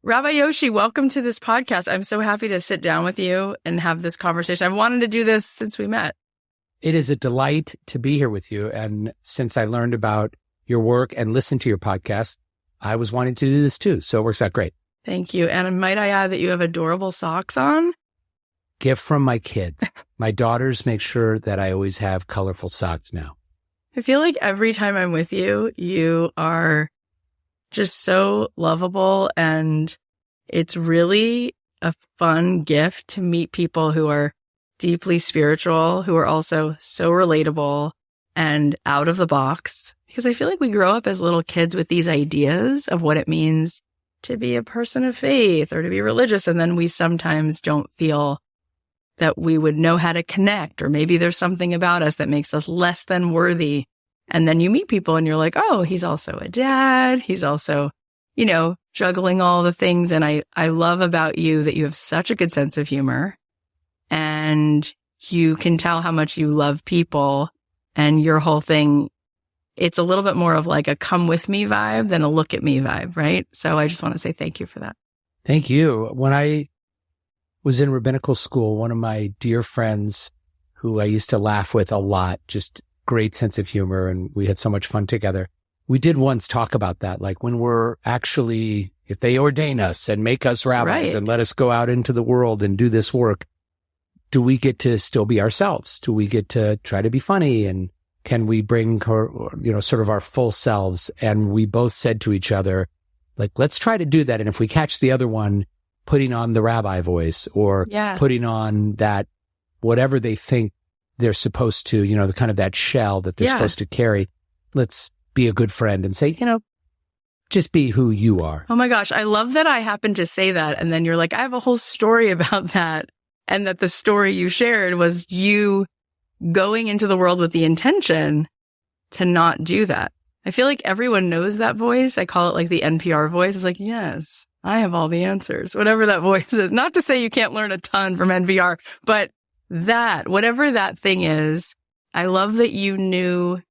Rabbi Yoshi, welcome to this podcast. I'm so happy to sit down with you and have this conversation. I've wanted to do this since we met. It is a delight to be here with you. And since I learned about your work and listened to your podcast, I was wanting to do this too. So it works out great. Thank you. And might I add that you have adorable socks on? Gift from my kids. My daughters make sure that I always have colorful socks now. I feel like every time I'm with you, you are just so lovable, and it's really a fun gift to meet people who are deeply spiritual, who are also so relatable and out of the box. Because I feel like we grow up as little kids with these ideas of what it means to be a person of faith or to be religious, and then we sometimes don't feel that we would know how to connect, or maybe there's something about us that makes us less than worthy. And then you meet people and you're like, oh, he's also a dad. He's also, juggling all the things. And I love about you that you have such a good sense of humor, and you can tell how much you love people, and your whole thing, it's a little bit more of like a come with me vibe than a look at me vibe, right? So I just want to say thank you for that. Thank you. When I was in rabbinical school, one of my dear friends who I used to laugh with a lot, just great sense of humor, and we had so much fun together. We did once talk about that, like when we're actually, if they ordain us and make us rabbis Right. and let us go out into the world and do this work, do we get to still be ourselves? Do we get to try to be funny? And can we bring, sort of our full selves? And we both said to each other, like, let's try to do that. And if we catch the other one putting on the rabbi voice or putting on that, whatever they think they're supposed to, the kind of that shell that they're supposed to carry, let's be a good friend and say, just be who you are. Oh my gosh. I love that I happened to say that. And then you're like, I have a whole story about that. And that the story you shared was you going into the world with the intention to not do that. I feel like everyone knows that voice. I call it like the NPR voice. It's like, yes, I have all the answers, whatever that voice is. Not to say you can't learn a ton from NPR, but that, whatever that thing is, I love that you knew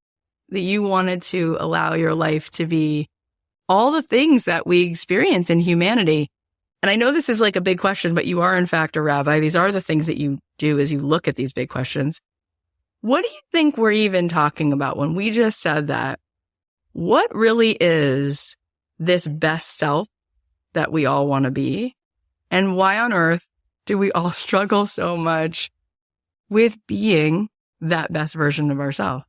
that you wanted to allow your life to be all the things that we experience in humanity. And I know this is like a big question, but you are in fact a rabbi. These are the things that you do as you look at these big questions. What do you think we're even talking about when we just said that? What really is this best self that we all want to be? And why on earth do we all struggle so much with being that best version of ourselves?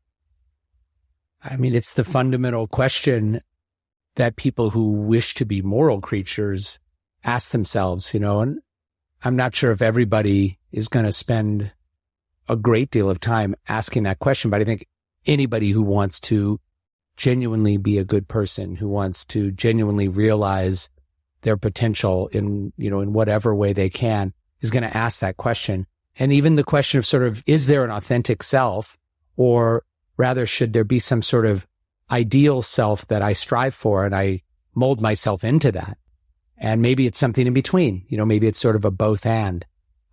I mean, it's the fundamental question that people who wish to be moral creatures ask themselves, and I'm not sure if everybody is going to spend a great deal of time asking that question, but I think anybody who wants to genuinely be a good person, who wants to genuinely realize their potential in whatever way they can, is going to ask that question. And even the question of sort of, is there an authentic self, or rather should there be some sort of ideal self that I strive for and I mold myself into that? And maybe it's something in between, maybe it's sort of a both and.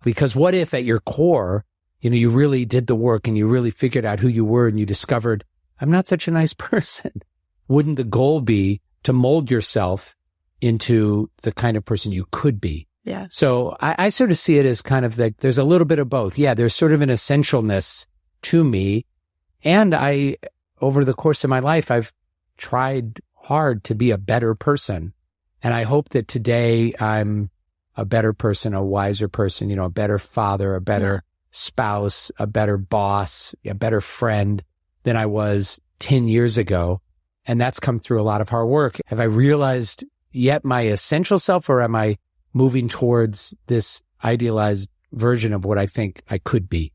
Because what if at your core, you really did the work and you really figured out who you were and you discovered, I'm not such a nice person. Wouldn't the goal be to mold yourself into the kind of person you could be? Yeah. So I sort of see it as kind of like there's a little bit of both. Yeah, there's sort of an essentialness to me. And over the course of my life, I've tried hard to be a better person. And I hope that today I'm a better person, a wiser person, a better father, a better spouse, a better boss, a better friend than I was 10 years ago. And that's come through a lot of hard work. Have I realized yet my essential self, or am I moving towards this idealized version of what I think I could be?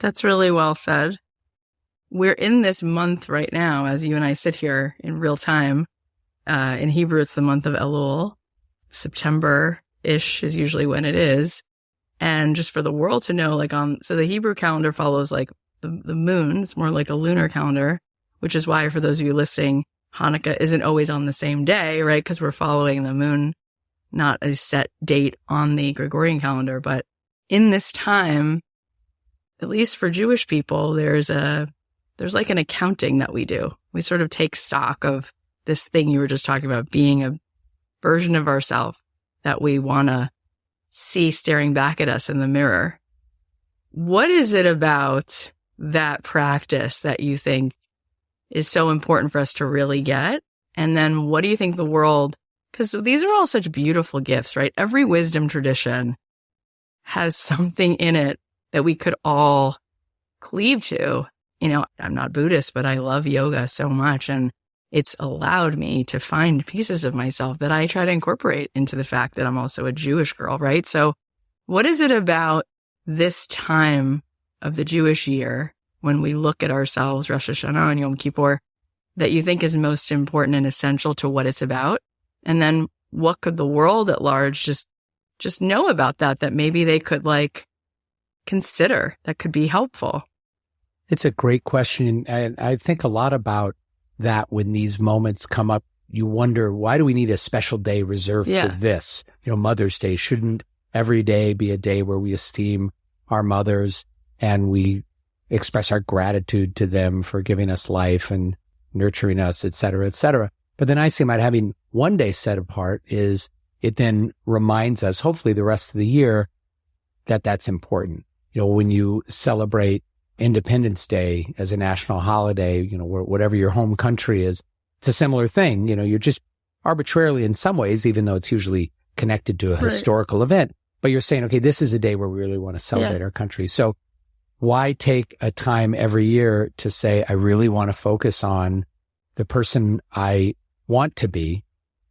That's really well said. We're in this month right now, as you and I sit here in real time. In Hebrew, it's the month of Elul. September-ish is usually when it is. And just for the world to know, so the Hebrew calendar follows like the moon. It's more like a lunar calendar, which is why for those of you listening, Hanukkah isn't always on the same day, right? Because we're following the moon, not a set date on the Gregorian calendar. But in this time, at least for Jewish people, there's like an accounting that we do. We sort of take stock of this thing you were just talking about, being a version of ourselves. that we want to see staring back at us in the mirror. What is it about that practice that you think is so important for us to really get? And then what do you think the world, because these are all such beautiful gifts, right? Every wisdom tradition has something in it that we could all cleave to. You know, I'm not Buddhist, but I love yoga so much. And it's allowed me to find pieces of myself that I try to incorporate into the fact that I'm also a Jewish girl, right? So what is it about this time of the Jewish year when we look at ourselves, Rosh Hashanah and Yom Kippur, that you think is most important and essential to what it's about? And then what could the world at large just know about that maybe they could like consider that could be helpful? It's a great question. And I think a lot about that when these moments come up. You wonder, why do we need a special day reserved for this? You know, Mother's Day, shouldn't every day be a day where we esteem our mothers and we express our gratitude to them for giving us life and nurturing us, et cetera, et cetera. But the nice thing about having one day set apart is it then reminds us, hopefully the rest of the year, that that's important. You know, when you celebrate Independence Day as a national holiday, you know, whatever your home country is, it's a similar thing. You know, you're just arbitrarily in some ways, even though it's usually connected to a historical event, but you're saying, okay, this is a day where we really want to celebrate our country. So why take a time every year to say, I really want to focus on the person I want to be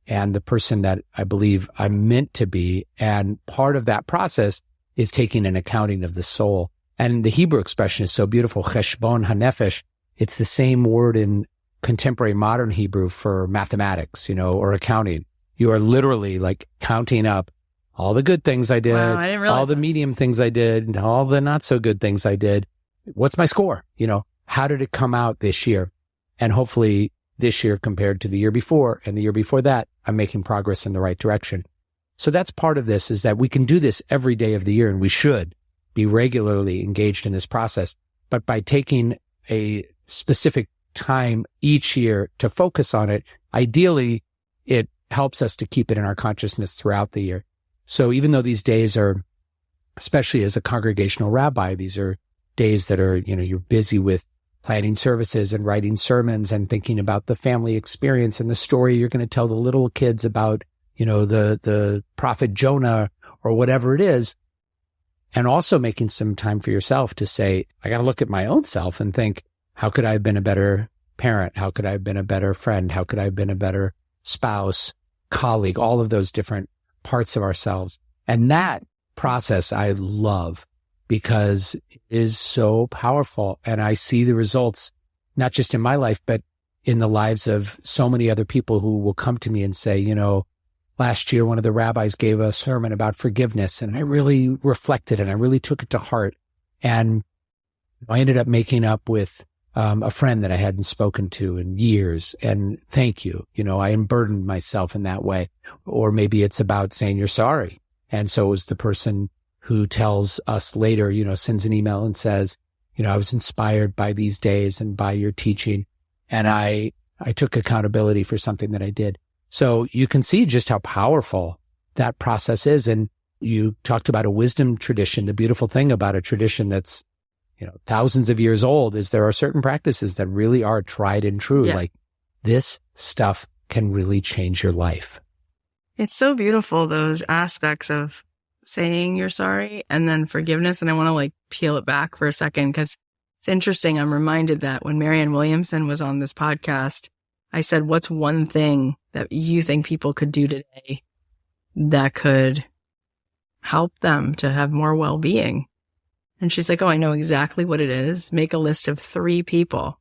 and the person that I believe I'm meant to be. And part of that process is taking an accounting of the soul. And the Hebrew expression is so beautiful, cheshbon hanefesh. It's the same word in contemporary modern Hebrew for mathematics, you know, or accounting. You are literally like counting up all the good things I did, wow, I didn't realize all the medium things I did, and all the not so good things I did. What's my score? You know, how did it come out this year? And hopefully this year compared to the year before and the year before that, I'm making progress in the right direction. So that's part of this, is that we can do this every day of the year, and we should be regularly engaged in this process. But by taking a specific time each year to focus on it, ideally, it helps us to keep it in our consciousness throughout the year. So even though these days are, especially as a congregational rabbi, these are days that are, you know, you're busy with planning services and writing sermons and thinking about the family experience and the story you're going to tell the little kids about, you know, the prophet Jonah or whatever it is. And also making some time for yourself to say, I got to look at my own self and think, how could I have been a better parent? How could I have been a better friend? How could I have been a better spouse, colleague, all of those different parts of ourselves. And that process I love because it is so powerful. And I see the results, not just in my life, but in the lives of so many other people who will come to me and say, you know, last year, one of the rabbis gave a sermon about forgiveness, and I really reflected and I really took it to heart. And I ended up making up with a friend that I hadn't spoken to in years. And thank you. You know, I unburdened myself in that way. Or maybe it's about saying you're sorry. And so it was the person who tells us later, you know, sends an email and says, you know, I was inspired by these days and by your teaching. And I took accountability for something that I did. So you can see just how powerful that process is. And you talked about a wisdom tradition. The beautiful thing about a tradition that's, you know, thousands of years old is there are certain practices that really are tried and true. Yeah. Like this stuff can really change your life. It's so beautiful, those aspects of saying you're sorry and then forgiveness. And I want to like peel it back for a second because it's interesting. I'm reminded that when Marianne Williamson was on this podcast, I said, what's one thing that you think people could do today that could help them to have more well-being? And she's like, oh, I know exactly what it is. Make a list of 3 people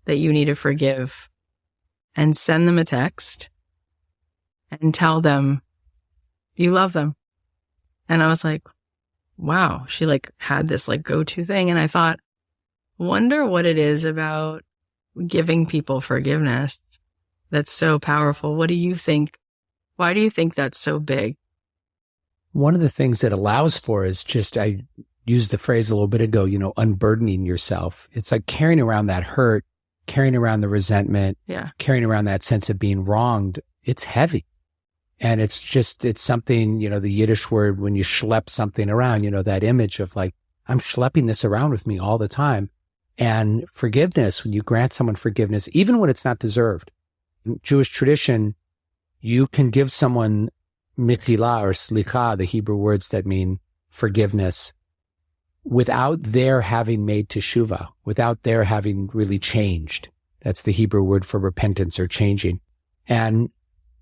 that you need to forgive and send them a text and tell them you love them. And I was like, wow, she like had this like go-to thing. And I thought, wonder what it is about giving people forgiveness that's so powerful. What do you think? Why do you think that's so big? One of the things it allows for is just, I used the phrase a little bit ago, you know, unburdening yourself. It's like carrying around that hurt, carrying around the resentment, carrying around that sense of being wronged. It's heavy. And it's something, the Yiddish word, when you schlep something around, that image of like, I'm schlepping this around with me all the time. And forgiveness, when you grant someone forgiveness, even when it's not deserved, in Jewish tradition, you can give someone mechila or slicha, the Hebrew words that mean forgiveness, without their having made teshuvah, without their having really changed. That's the Hebrew word for repentance or changing. And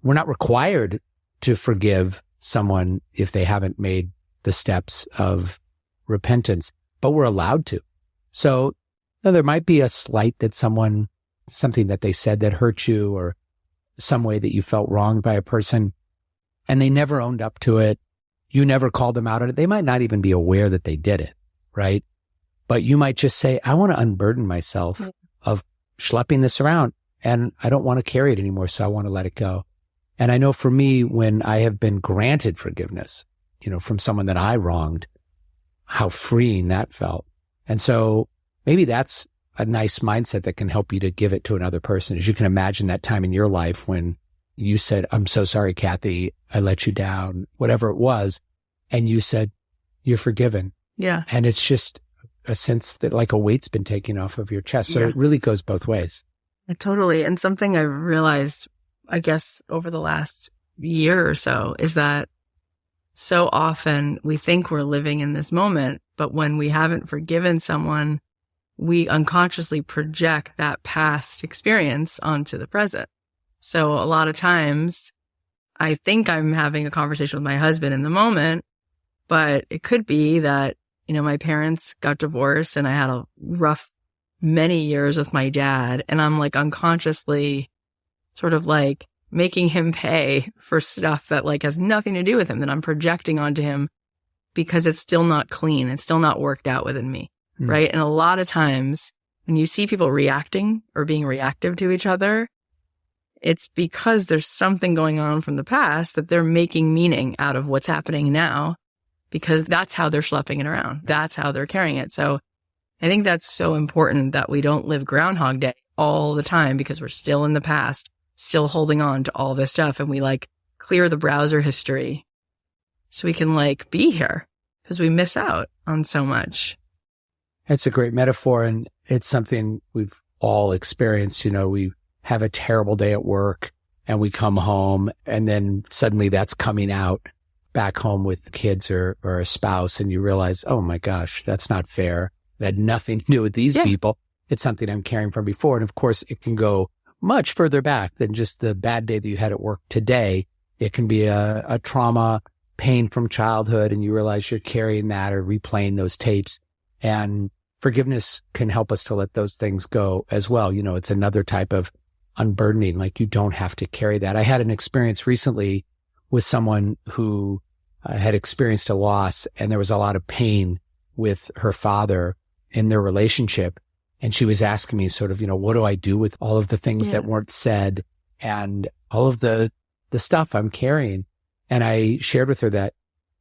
we're not required to forgive someone if they haven't made the steps of repentance, but we're allowed to. So there might be a slight that something that they said that hurt you, or some way that you felt wronged by a person, and they never owned up to it. You never called them out on it. They might not even be aware that they did it, right? But you might just say, I want to unburden myself of schlepping this around, and I don't want to carry it anymore, so I want to let it go. And I know for me, when I have been granted forgiveness, from someone that I wronged, how freeing that felt. And so maybe that's a nice mindset that can help you to give it to another person. As you can imagine that time in your life when you said, I'm so sorry, Kathy, I let you down, whatever it was. And you said, you're forgiven. Yeah. And it's just a sense that like a weight's been taken off of your chest. So It really goes both ways. Totally. And something I've realized, I guess, over the last year or so is that so often we think we're living in this moment, but when we haven't forgiven someone, we unconsciously project that past experience onto the present. So a lot of times I think I'm having a conversation with my husband in the moment, but it could be that, my parents got divorced and I had a rough many years with my dad, and I'm like unconsciously sort of like making him pay for stuff that like has nothing to do with him, that I'm projecting onto him because it's still not clean. It's still not worked out within me. Right. And a lot of times when you see people reacting or being reactive to each other, it's because there's something going on from the past that they're making meaning out of what's happening now, because that's how they're schlepping it around. That's how they're carrying it. So I think that's so important that we don't live Groundhog Day all the time because we're still in the past, still holding on to all this stuff. And we like clear the browser history so we can like be here, because we miss out on so much. It's a great metaphor, and it's something we've all experienced. We have a terrible day at work and we come home, and then suddenly that's coming out back home with kids or a spouse, and you realize, oh my gosh, that's not fair. It had nothing to do with these people. It's something I'm carrying from before. And of course, it can go much further back than just the bad day that you had at work today. It can be a trauma, pain from childhood, and you realize you're carrying that or replaying those tapes. And forgiveness can help us to let those things go as well. It's another type of unburdening. Like, you don't have to carry that. I had an experience recently with someone who had experienced a loss, and there was a lot of pain with her father in their relationship. And she was asking me sort of, what do I do with all of the things that weren't said and all of the stuff I'm carrying? And I shared with her that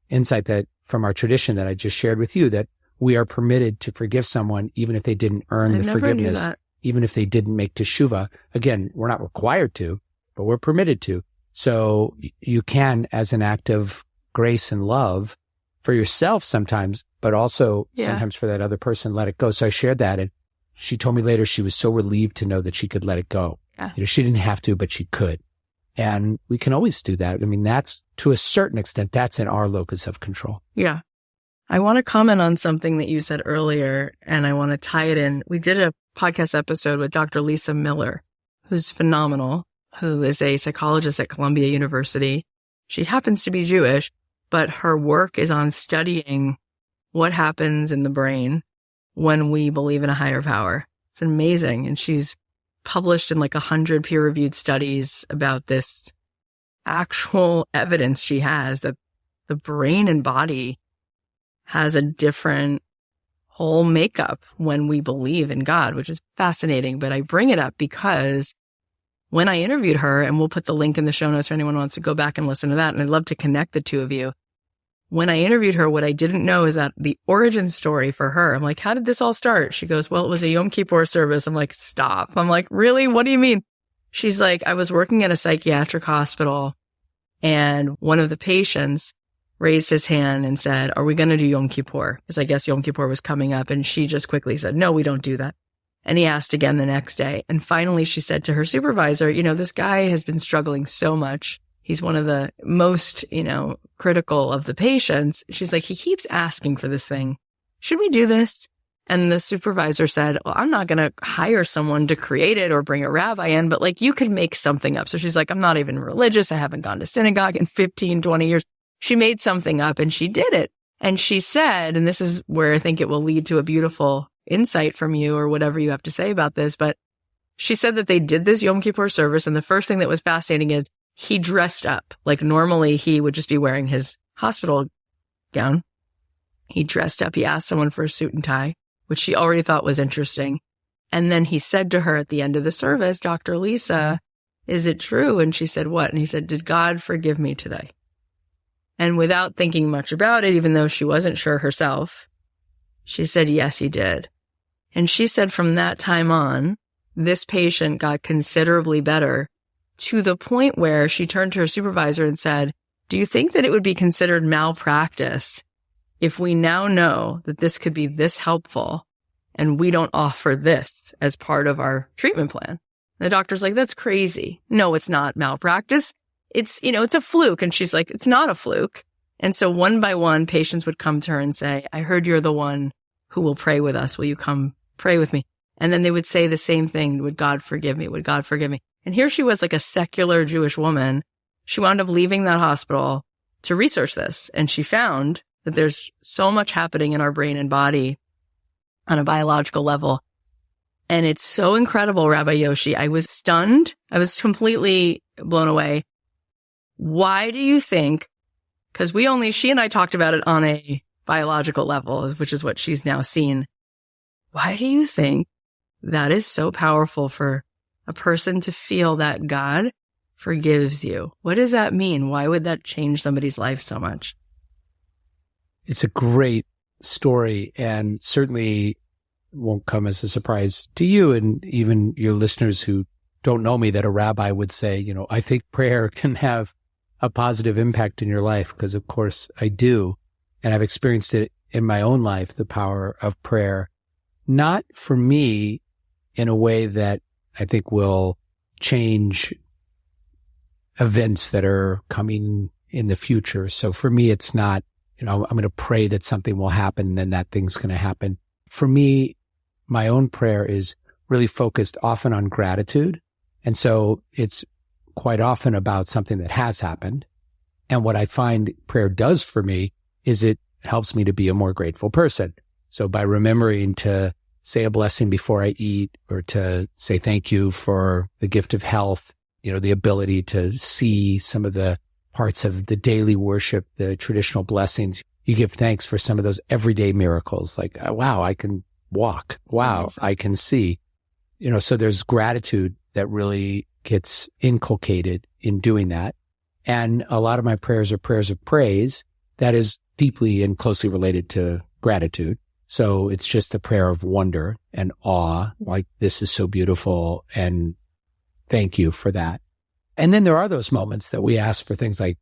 insight that from our tradition that I just shared with you, that we are permitted to forgive someone even if they didn't earn the forgiveness, even if they didn't make teshuvah. Again, we're not required to, but we're permitted to. So you can, as an act of grace and love for yourself sometimes, but also sometimes for that other person, let it go. So I shared that, and she told me later she was so relieved to know that she could let it go. Yeah. She didn't have to, but she could. And we can always do that. I mean, that's, to a certain extent, that's in our locus of control. Yeah. I want to comment on something that you said earlier, and I want to tie it in. We did a podcast episode with Dr. Lisa Miller, who's phenomenal, who is a psychologist at Columbia University. She happens to be Jewish, but her work is on studying what happens in the brain when we believe in a higher power. It's amazing. And she's published in like 100 peer-reviewed studies about this actual evidence she has that the brain and body has a different whole makeup when we believe in God, which is fascinating. But I bring it up because when I interviewed her, and we'll put the link in the show notes for anyone who wants to go back and listen to that, and I'd love to connect the two of you. When I interviewed her, what I didn't know is that the origin story for her, I'm like, how did this all start? She goes, well, it was a Yom Kippur service. I'm like, stop. I'm like, really? What do you mean? She's like, I was working at a psychiatric hospital And one of the patients raised his hand and said, are we going to do Yom Kippur? Because I guess Yom Kippur was coming up. And she just quickly said, no, we don't do that. And he asked again the next day. And finally, she said to her supervisor, this guy has been struggling so much. He's one of the most, critical of the patients. She's like, he keeps asking for this thing. Should we do this? And the supervisor said, well, I'm not going to hire someone to create it or bring a rabbi in, but you could make something up. So she's like, I'm not even religious. I haven't gone to synagogue in 15, 20 years. She made something up and she did it. And she said, and this is where I think it will lead to a beautiful insight from you or whatever you have to say about this, but she said that they did this Yom Kippur service. And the first thing that was fascinating is he dressed up. Normally he would just be wearing his hospital gown. He dressed up. He asked someone for a suit and tie, which she already thought was interesting. And then he said to her at the end of the service, Dr. Lisa, is it true? And she said, what? And he said, did God forgive me today? And without thinking much about it, even though she wasn't sure herself, she said, yes, he did. And she said from that time on, this patient got considerably better to the point where she turned to her supervisor and said, do you think that it would be considered malpractice if we now know that this could be this helpful and we don't offer this as part of our treatment plan? And the doctor's like, that's crazy. No, it's not malpractice. It's, it's a fluke. And she's like, it's not a fluke. And so one by one, patients would come to her and say, I heard you're the one who will pray with us. Will you come pray with me? And then they would say the same thing. Would God forgive me? Would God forgive me? And here she was, like a secular Jewish woman. She wound up leaving that hospital to research this. And she found that there's so much happening in our brain and body on a biological level. And it's so incredible, Rabbi Yoshi. I was stunned. I was completely blown away. Why do you think, because she and I talked about it on a biological level, which is what she's now seen. Why do you think that is so powerful for a person to feel that God forgives you? What does that mean? Why would that change somebody's life so much? It's a great story and certainly won't come as a surprise to you and even your listeners who don't know me that a rabbi would say, I think prayer can have a positive impact in your life, because of course I do. And I've experienced it in my own life, the power of prayer, not for me in a way that I think will change events that are coming in the future. So for me, it's not, I'm going to pray that something will happen and then that thing's going to happen. For me, my own prayer is really focused often on gratitude. And so it's quite often about something that has happened. And what I find prayer does for me is it helps me to be a more grateful person. So by remembering to say a blessing before I eat or to say thank you for the gift of health, the ability to see some of the parts of the daily worship, the traditional blessings. You give thanks for some of those everyday miracles like, wow, I can walk. Wow, I can see. So there's gratitude that really gets inculcated in doing that. And a lot of my prayers are prayers of praise that is deeply and closely related to gratitude. So it's just a prayer of wonder and awe, like this is so beautiful and thank you for that. And then there are those moments that we ask for things like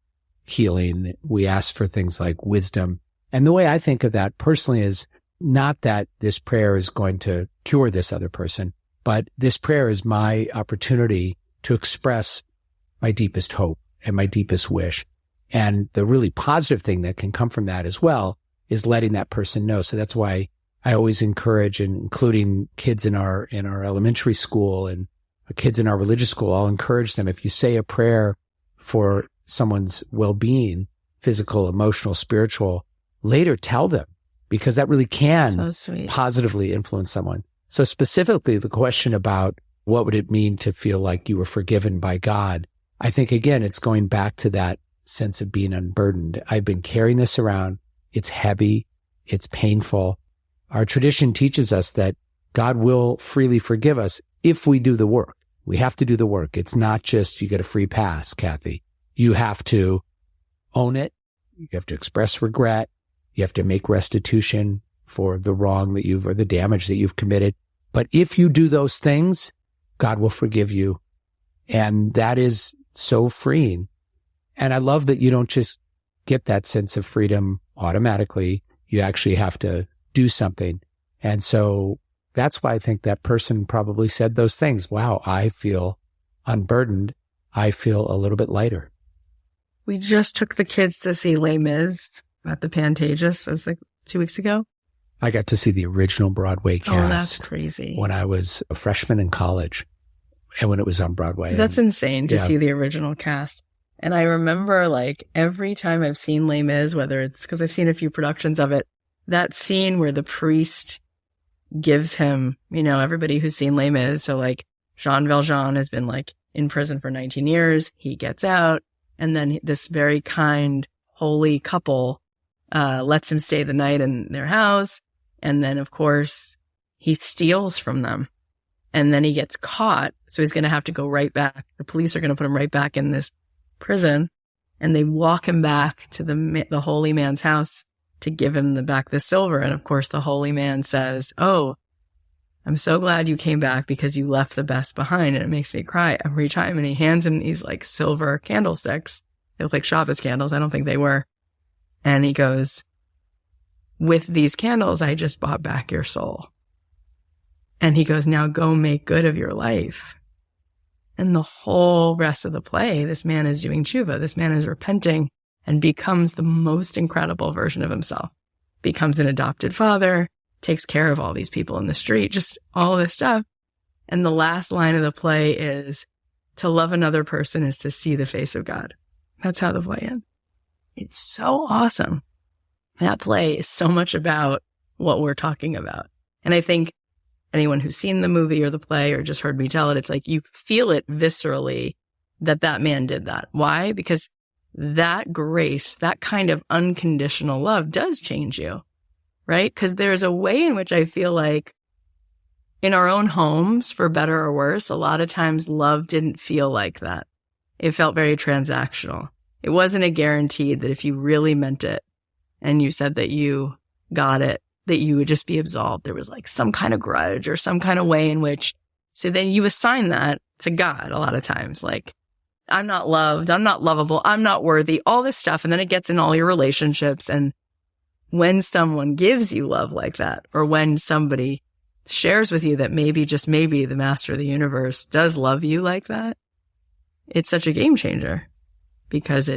healing. We ask for things like wisdom. And the way I think of that personally is not that this prayer is going to cure this other person, but this prayer is my opportunity to express my deepest hope and my deepest wish. And the really positive thing that can come from that as well is letting that person know. So that's why I always encourage, and including kids in our elementary school and kids in our religious school, I'll encourage them, if you say a prayer for someone's well-being, physical, emotional, spiritual, later tell them, because that really can positively influence someone. So specifically the question about what would it mean to feel like you were forgiven by God? I think, again, it's going back to that sense of being unburdened. I've been carrying this around. It's heavy. It's painful. Our tradition teaches us that God will freely forgive us if we do the work. We have to do the work. It's not just you get a free pass, Kathy. You have to own it. You have to express regret. You have to make restitution for the wrong that or the damage that you've committed. But if you do those things, God will forgive you. And that is so freeing. And I love that you don't just get that sense of freedom automatically. You actually have to do something. And so that's why I think that person probably said those things. Wow, I feel unburdened. I feel a little bit lighter. We just took the kids to see Les Mis at the Pantages. It was like 2 weeks ago. I got to see the original Broadway cast. Oh, that's crazy. When I was a freshman in college and when it was on Broadway. That's insane to see the original cast. And I remember like every time I've seen Les Mis, whether it's because I've seen a few productions of it, that scene where the priest gives him, you know, everybody who's seen Les Mis. So like Jean Valjean has been like in prison for 19 years. He gets out. And then this very kind, holy couple lets him stay the night in their house. And then, of course, he steals from them. And then he gets caught. So he's going to have to go right back. The police are going to put him right back in this prison. And they walk him back to the holy man's house to give him back the silver. And, of course, the holy man says, "Oh, I'm so glad you came back because you left the best behind." And it makes me cry every time. And he hands him these like silver candlesticks. They look like Shabbos candles. I don't think they were. And he goes, "With these candles, I just bought back your soul." And he goes, "Now go make good of your life." And the whole rest of the play, this man is doing tshuva. This man is repenting and becomes the most incredible version of himself. Becomes an adopted father, takes care of all these people in the street, just all this stuff. And the last line of the play is, "To love another person is to see the face of God." That's how the play ends. It's so awesome. That play is so much about what we're talking about. And I think anyone who's seen the movie or the play or just heard me tell it, it's like you feel it viscerally that that man did that. Why? Because that grace, that kind of unconditional love does change you, right? Because there's a way in which I feel like in our own homes, for better or worse, a lot of times love didn't feel like that. It felt very transactional. It wasn't a guarantee that if you really meant it and you said that you got it, that you would just be absolved. There was like some kind of grudge or some kind of way in which, so then you assign that to God a lot of times. Like, I'm not loved, I'm not lovable, I'm not worthy, all this stuff. And then it gets in all your relationships. And when someone gives you love like that, or when somebody shares with you that maybe, just maybe, the master of the universe does love you like that, it's such a game changer because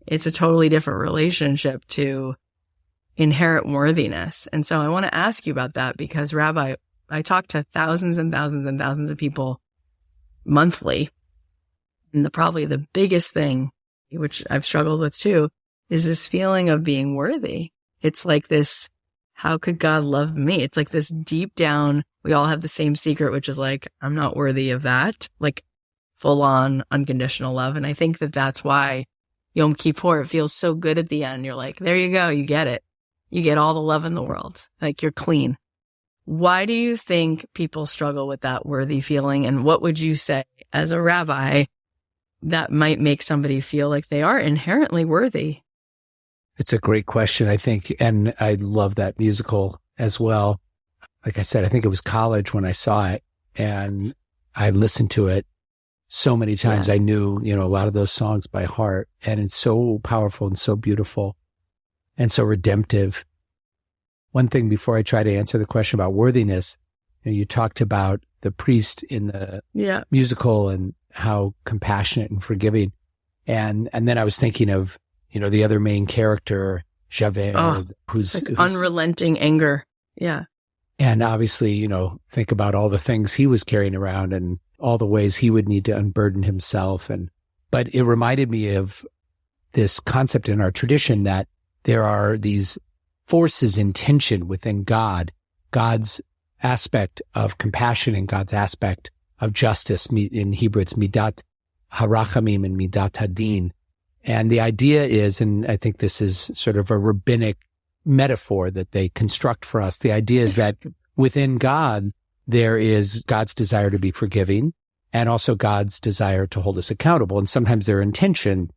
it's a totally different relationship to inherent worthiness. And so I want to ask you about that because, Rabbi, I talk to thousands and thousands and thousands of people monthly. And probably the biggest thing, which I've struggled with too, is this feeling of being worthy. It's like this, how could God love me? It's like this deep down, we all have the same secret, which is like, I'm not worthy of that. Like, full on unconditional love. And I think that that's why Yom Kippur, it feels so good at the end. You're like, there you go. You get it. You get all the love in the world. Like, you're clean. Why do you think people struggle with that worthy feeling? And what would you say as a rabbi that might make somebody feel like they are inherently worthy? It's a great question, I think. And I love that musical as well. Like I said, I think it was college when I saw it and I listened to it so many times. I knew, a lot of those songs by heart, and it's so powerful and so beautiful and so redemptive. One thing before I try to answer the question about worthiness, you talked about the priest in the musical and how compassionate and forgiving. And then I was thinking of, the other main character, Javert, who's unrelenting anger. Yeah. And obviously, think about all the things he was carrying around and all the ways he would need to unburden himself. But it reminded me of this concept in our tradition that there are these forces in tension within God, God's aspect of compassion and God's aspect of justice. In Hebrew, it's midat harachamim and midat hadin. And the idea is, and I think this is sort of a rabbinic metaphor that they construct for us. The idea is that within God, there is God's desire to be forgiving and also God's desire to hold us accountable. And sometimes they're in tension,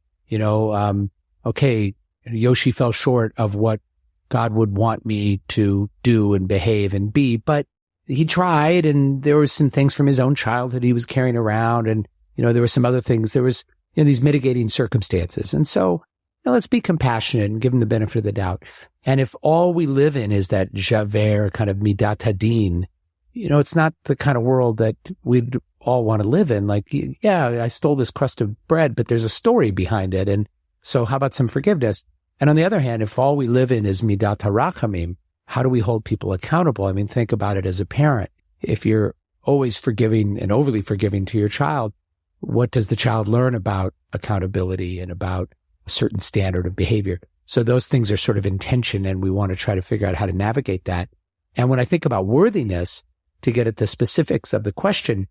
okay, Yoshi fell short of what God would want me to do and behave and be, but he tried, and there were some things from his own childhood he was carrying around. And, there were some other things. There was, these mitigating circumstances. And so let's be compassionate and give them the benefit of the doubt. And if all we live in is that javert kind of midat hadin, it's not the kind of world that we'd all want to live in. Like, yeah, I stole this crust of bread, but there's a story behind it. And so how about some forgiveness? And on the other hand, if all we live in is midat harachamim, how do we hold people accountable? I mean, think about it as a parent. If you're always forgiving and overly forgiving to your child, what does the child learn about accountability and about a certain standard of behavior? So those things are sort of in tension, and we want to try to figure out how to navigate that. And when I think about worthiness, to get at the specifics of the question,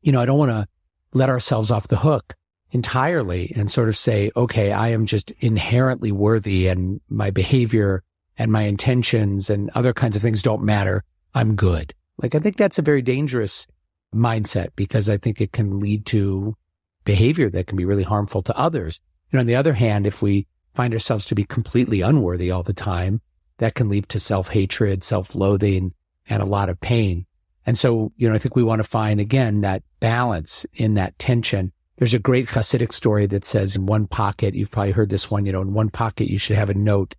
I don't want to let ourselves off the hook entirely and sort of say, okay, I am just inherently worthy and my behavior and my intentions and other kinds of things don't matter. I'm good. Like, I think that's a very dangerous mindset, because I think it can lead to behavior that can be really harmful to others. On the other hand, if we find ourselves to be completely unworthy all the time, that can lead to self-hatred, self-loathing, and a lot of pain. And so, I think we want to find, again, that balance in that tension. There's a great Hasidic story that says in one pocket, you've probably heard this one, in one pocket you should have a note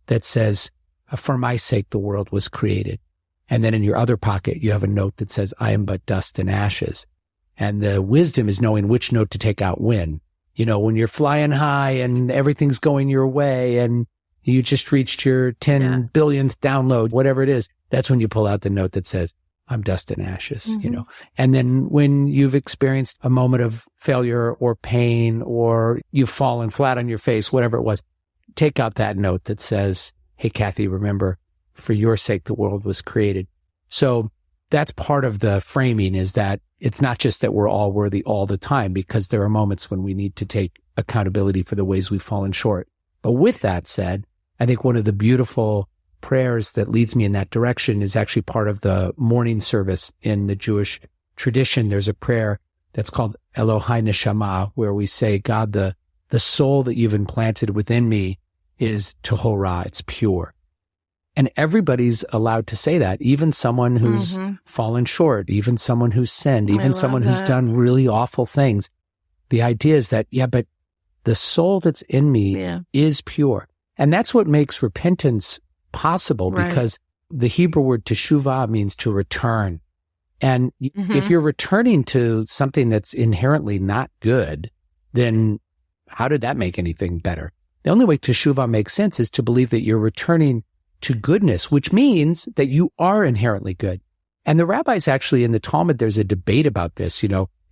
that says, for my sake the world was created. And then in your other pocket, you have a note that says, I am but dust and ashes. And the wisdom is knowing which note to take out when. When you're flying high and everything's going your way and you just reached your 10 billionth download, whatever it is, that's when you pull out the note that says, I'm dust and ashes, And then when you've experienced a moment of failure or pain, or you've fallen flat on your face, whatever it was, take out that note that says, hey, Kathy, remember, for your sake, the world was created. So that's part of the framing, is that it's not just that we're all worthy all the time, because there are moments when we need to take accountability for the ways we've fallen short. But with that said, I think one of the beautiful prayers that leads me in that direction is actually part of the morning service in the Jewish tradition. There's a prayer that's called Elohai Neshama, where we say, God, the soul that you've implanted within me is Tahorah, it's pure. And everybody's allowed to say that, even someone who's fallen short, even someone who's sinned, even someone who's done really awful things. The idea is that, but the soul that's in me is pure. And that's what makes repentance possible, because the Hebrew word teshuvah means to return. And if you're returning to something that's inherently not good, then how did that make anything better? The only way teshuvah makes sense is to believe that you're returning to goodness, which means that you are inherently good. And the rabbis actually, in the Talmud, there's a debate about this.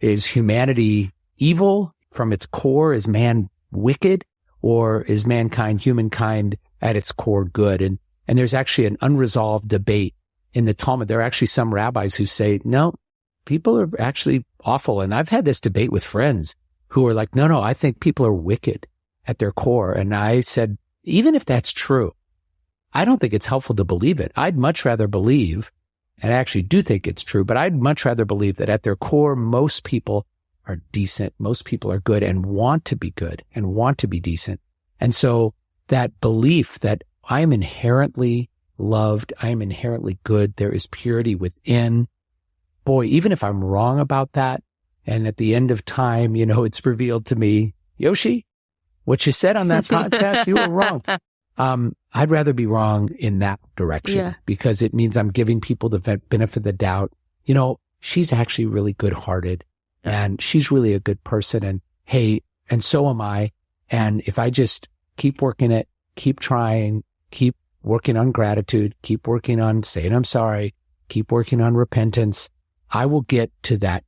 Is humanity evil from its core? Is man wicked? Or is humankind at its core good? And there's actually an unresolved debate in the Talmud. There are actually some rabbis who say, no, people are actually awful. And I've had this debate with friends who are like, no, I think people are wicked at their core. And I said, even if that's true, I don't think it's helpful to believe it. I'd much rather believe, and I actually do think it's true, but I'd much rather believe that at their core, most people are decent. Most people are good and want to be good and want to be decent. And so that belief that I am inherently loved, I am inherently good, there is purity within. Boy, even if I'm wrong about that, and at the end of time, it's revealed to me, Yoshi, what you said on that podcast, you were wrong. I'd rather be wrong in that direction, because it means I'm giving people the benefit of the doubt. She's actually really good-hearted, and she's really a good person, and hey, and so am I. And if I just keep working it, keep trying, keep working on gratitude, keep working on saying I'm sorry, keep working on repentance, I will get to that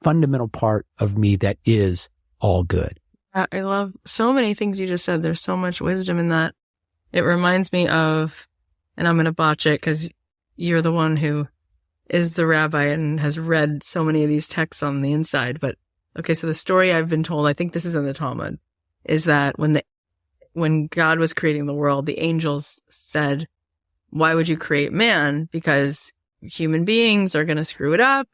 fundamental part of me that is all good. I love so many things you just said. There's so much wisdom in that. It reminds me of, and I'm going to botch it because you're the one who is the rabbi and has read so many of these texts on the inside. But okay, so the story I've been told, I think this is in the Talmud, is that when God was creating the world, the angels said, why would you create man? Because human beings are going to screw it up.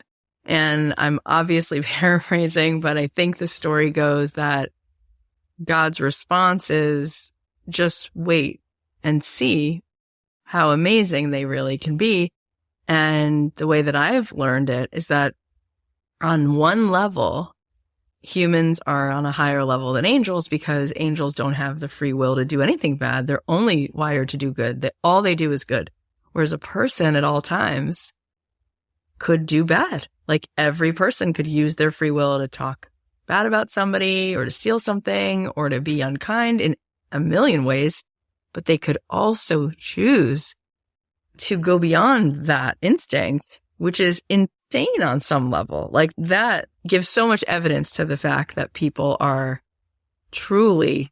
And I'm obviously paraphrasing, but I think the story goes that God's response is just wait and see how amazing they really can be. And the way that I've learned it is that on one level, humans are on a higher level than angels because angels don't have the free will to do anything bad. They're only wired to do good. All they do is good. Whereas a person at all times could do bad. Like every person could use their free will to talk bad about somebody or to steal something or to be unkind in a million ways. But they could also choose to go beyond that instinct, which is insane on some level. Like that gives so much evidence to the fact that people are truly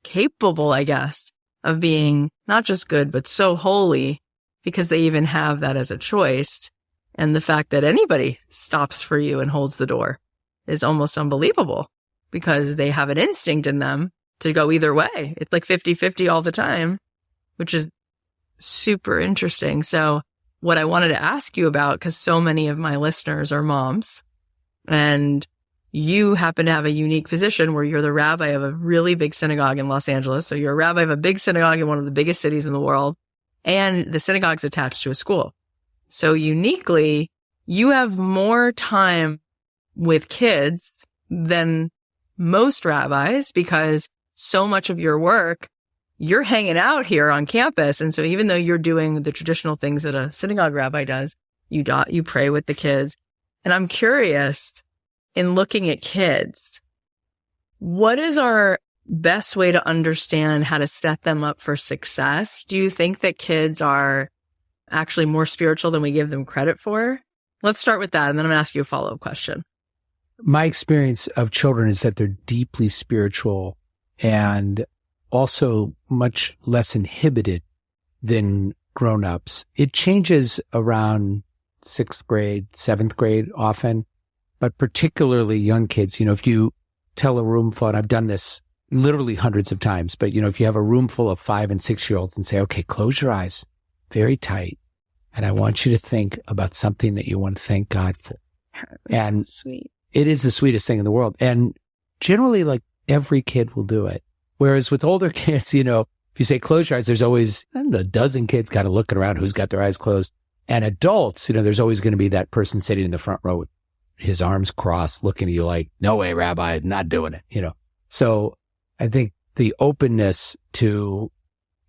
capable, I guess, of being not just good, but so holy because they even have that as a choice. And the fact that anybody stops for you and holds the door is almost unbelievable because they have an instinct in them to go either way. It's like 50-50 all the time, which is super interesting. So what I wanted to ask you about, because so many of my listeners are moms, and you happen to have a unique position where you're the rabbi of a really big synagogue in Los Angeles. So you're a rabbi of a big synagogue in one of the biggest cities in the world, and the synagogue's attached to a school. So uniquely, you have more time with kids than most rabbis because so much of your work, you're hanging out here on campus. And so even though you're doing the traditional things that a synagogue rabbi does, you pray with the kids. And I'm curious, in looking at kids, what is our best way to understand how to set them up for success? Do you think that kids are actually more spiritual than we give them credit for? Let's start with that, and then I'm going to ask you a follow-up question. My experience of children is that they're deeply spiritual and also much less inhibited than grown-ups. It changes around 6th grade, 7th grade often, but particularly young kids. You know, if you tell a room full, and I've done this literally hundreds of times, but, you know, if you have a room full of 5 and 6-year-olds and say, okay, close your eyes very tight, and I want you to think about something that you want to thank God for. And so sweet. It is the sweetest thing in the world. And generally, like, every kid will do it. Whereas with older kids, you know, if you say close your eyes, there's always a dozen kids kind of looking around who's got their eyes closed. And adults, you know, there's always going to be that person sitting in the front row with his arms crossed, looking at you like, no way, Rabbi, not doing it, you know. So I think the openness to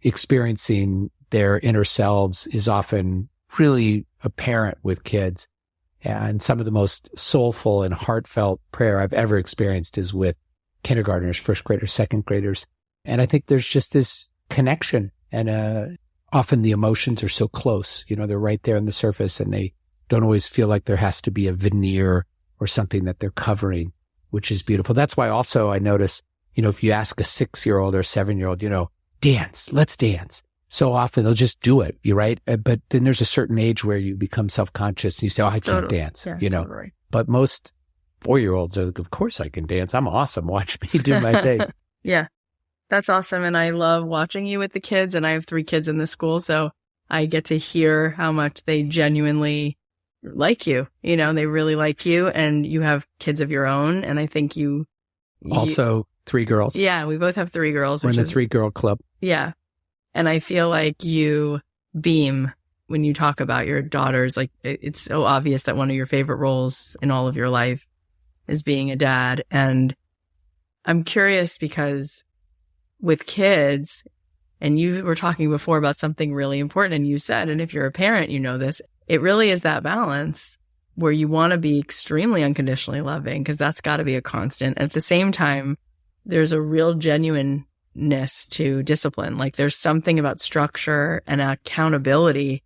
experiencing their inner selves is often really apparent with kids. And some of the most soulful and heartfelt prayer I've ever experienced is with kindergartners, first graders, second graders. And I think there's just this connection, and often the emotions are so close. You know, they're right there on the surface, and they don't always feel like there has to be a veneer or something that they're covering, which is beautiful. That's why also I notice, you know, if you ask a 6-year-old or 7-year-old, you know, dance, let's dance. So often they'll just do it, you're right. But then there's a certain age where you become self-conscious and you say, oh, I can't dance, yeah, you know. Totally. But most 4-year-olds are like, of course I can dance. I'm awesome. Watch me do my thing. Yeah, that's awesome. And I love watching you with the kids. And I have 3 kids in the school, so I get to hear how much they genuinely like you. You know, they really like you, and you have kids of your own. And I think you also 3 girls. Yeah, we both have 3 girls. We're in the 3-girl club. Yeah. And I feel like you beam when you talk about your daughters. Like, it's so obvious that one of your favorite roles in all of your life is being a dad. And I'm curious because with kids, and you were talking before about something really important, and you said, and if you're a parent, you know this, it really is that balance where you want to be extremely unconditionally loving, because that's got to be a constant. At the same time, there's a real genuineness to discipline. Like, there's something about structure and accountability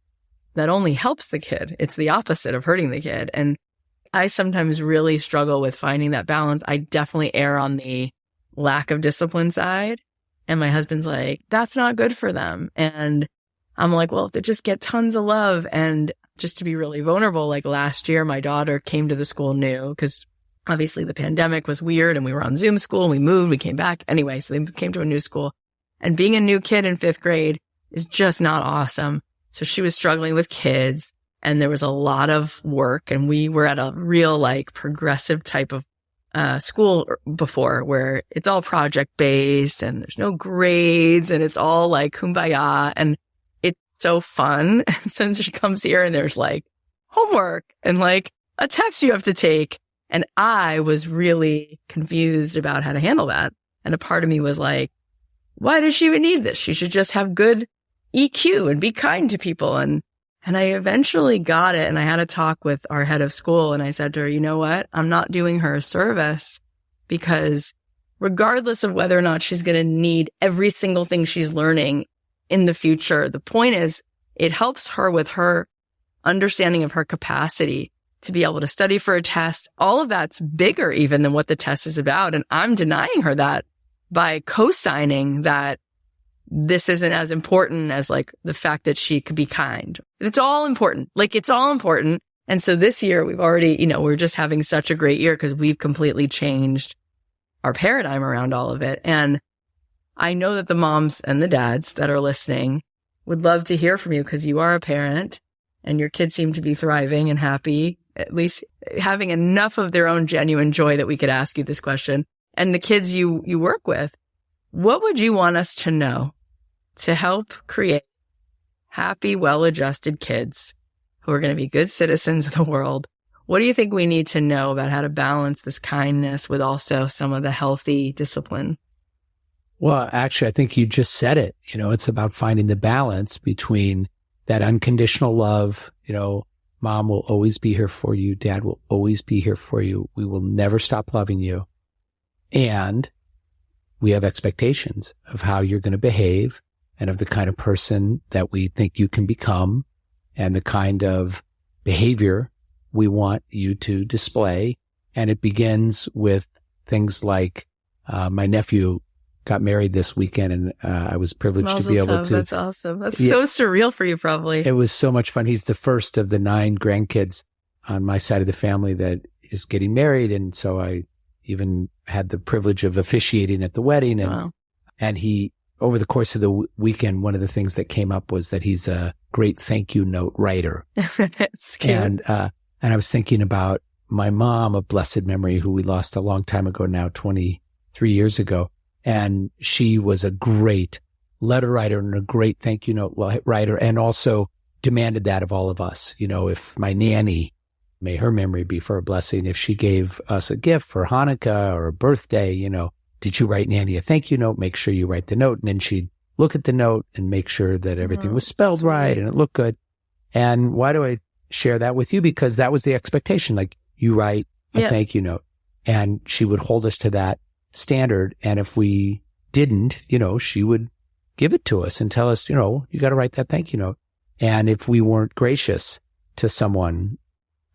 that only helps the kid. It's the opposite of hurting the kid. And I sometimes really struggle with finding that balance. I definitely err on the lack of discipline side. And my husband's like, that's not good for them. And I'm like, well, if they just get tons of love. And just to be really vulnerable, like last year, my daughter came to the school new because obviously the pandemic was weird and we were on Zoom school and we moved, we came back. Anyway, so they came to a new school, and being a new kid in 5th grade is just not awesome. So she was struggling with kids, and there was a lot of work, and we were at a real like progressive type of school before, where it's all project based and there's no grades and it's all like kumbaya, and it's so fun. And since she comes here and there's like homework and like a test you have to take, And I was really confused about how to handle that. And a part of me was like, why does she even need this? She should just have good EQ and be kind to people. And I eventually got it. And I had a talk with our head of school. And I said to her, you know what? I'm not doing her a service, because regardless of whether or not she's going to need every single thing she's learning in the future, the point is it helps her with her understanding of her capacity to be able to study for a test. All of that's bigger even than what the test is about. And I'm denying her that by co-signing that this isn't as important as like the fact that she could be kind. It's all important. Like, it's all important. And so this year we've already, we're just having such a great year because we've completely changed our paradigm around all of it. And I know that the moms and the dads that are listening would love to hear from you, because you are a parent and your kids seem to be thriving and happy, at least having enough of their own genuine joy that we could ask you this question. And the kids you work with, what would you want us to know to help create happy, well-adjusted kids who are going to be good citizens of the world? What do you think we need to know about how to balance this kindness with also some of the healthy discipline? Well, actually, I think you just said it. It's about finding the balance between that unconditional love. Mom will always be here for you. Dad will always be here for you. We will never stop loving you. And we have expectations of how you're going to behave and of the kind of person that we think you can become and the kind of behavior we want you to display. And it begins with things like, my nephew got married this weekend, and I was privileged to be able to. That's awesome. That's so surreal for you, probably. It was so much fun. He's the first of the 9 grandkids on my side of the family that is getting married. And so I even had the privilege of officiating at the wedding. And, wow. And he, over the course of the weekend, one of the things that came up was that he's a great thank you note writer. It's cute. And I was thinking about my mom of blessed memory, who we lost a long time ago now, 23 years ago. And she was a great letter writer and a great thank you note writer, and also demanded that of all of us. If my nanny, may her memory be for a blessing, if she gave us a gift for Hanukkah or a birthday, did you write Nanny a thank you note? Make sure you write the note. And then she'd look at the note and make sure that everything was spelled right and it looked good. And why do I share that with you? Because that was the expectation. Like, you write a thank you note, and she would hold us to that standard. And if we didn't, she would give it to us and tell us, you got to write that thank you note. And if we weren't gracious to someone,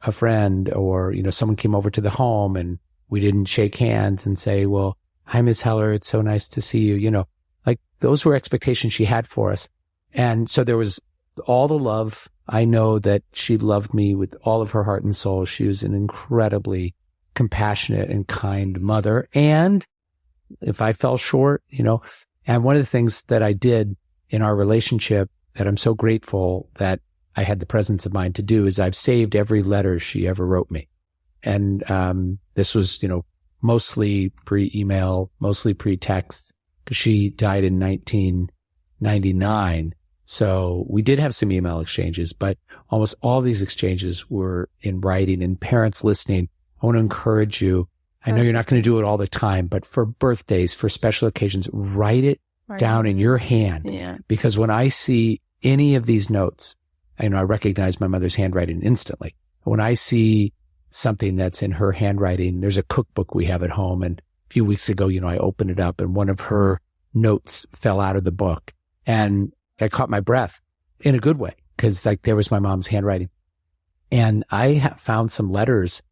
a friend, or, someone came over to the home and we didn't shake hands and say, well, hi, Ms. Heller, it's so nice to see you. Like, those were expectations she had for us. And so there was all the love. I know that she loved me with all of her heart and soul. She was an incredibly compassionate and kind mother. And if I fell short, and one of the things that I did in our relationship that I'm so grateful that I had the presence of mind to do is I've saved every letter she ever wrote me. And this was, mostly pre-email, mostly pre-text, because she died in 1999. So we did have some email exchanges, but almost all these exchanges were in writing. And parents listening, I want to encourage you. I know you're not going to do it all the time, but for birthdays, for special occasions, write it down in your hand. Yeah. Because when I see any of these notes, I recognize my mother's handwriting instantly. When I see something that's in her handwriting, there's a cookbook we have at home. And a few weeks ago, I opened it up and one of her notes fell out of the book. And I caught my breath in a good way, because there was my mom's handwriting. And I have found some letters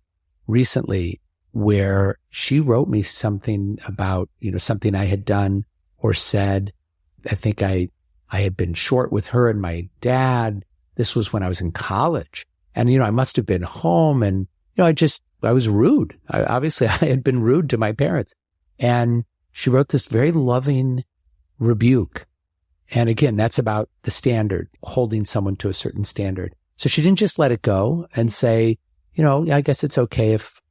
recently where she wrote me something about, something I had done or said. I think I had been short with her and my dad. This was when I was in college. And, I must have been home and, I was rude. Obviously, I had been rude to my parents. And she wrote this very loving rebuke. And again, that's about the standard, holding someone to a certain standard. So she didn't just let it go and say, I guess it's okay if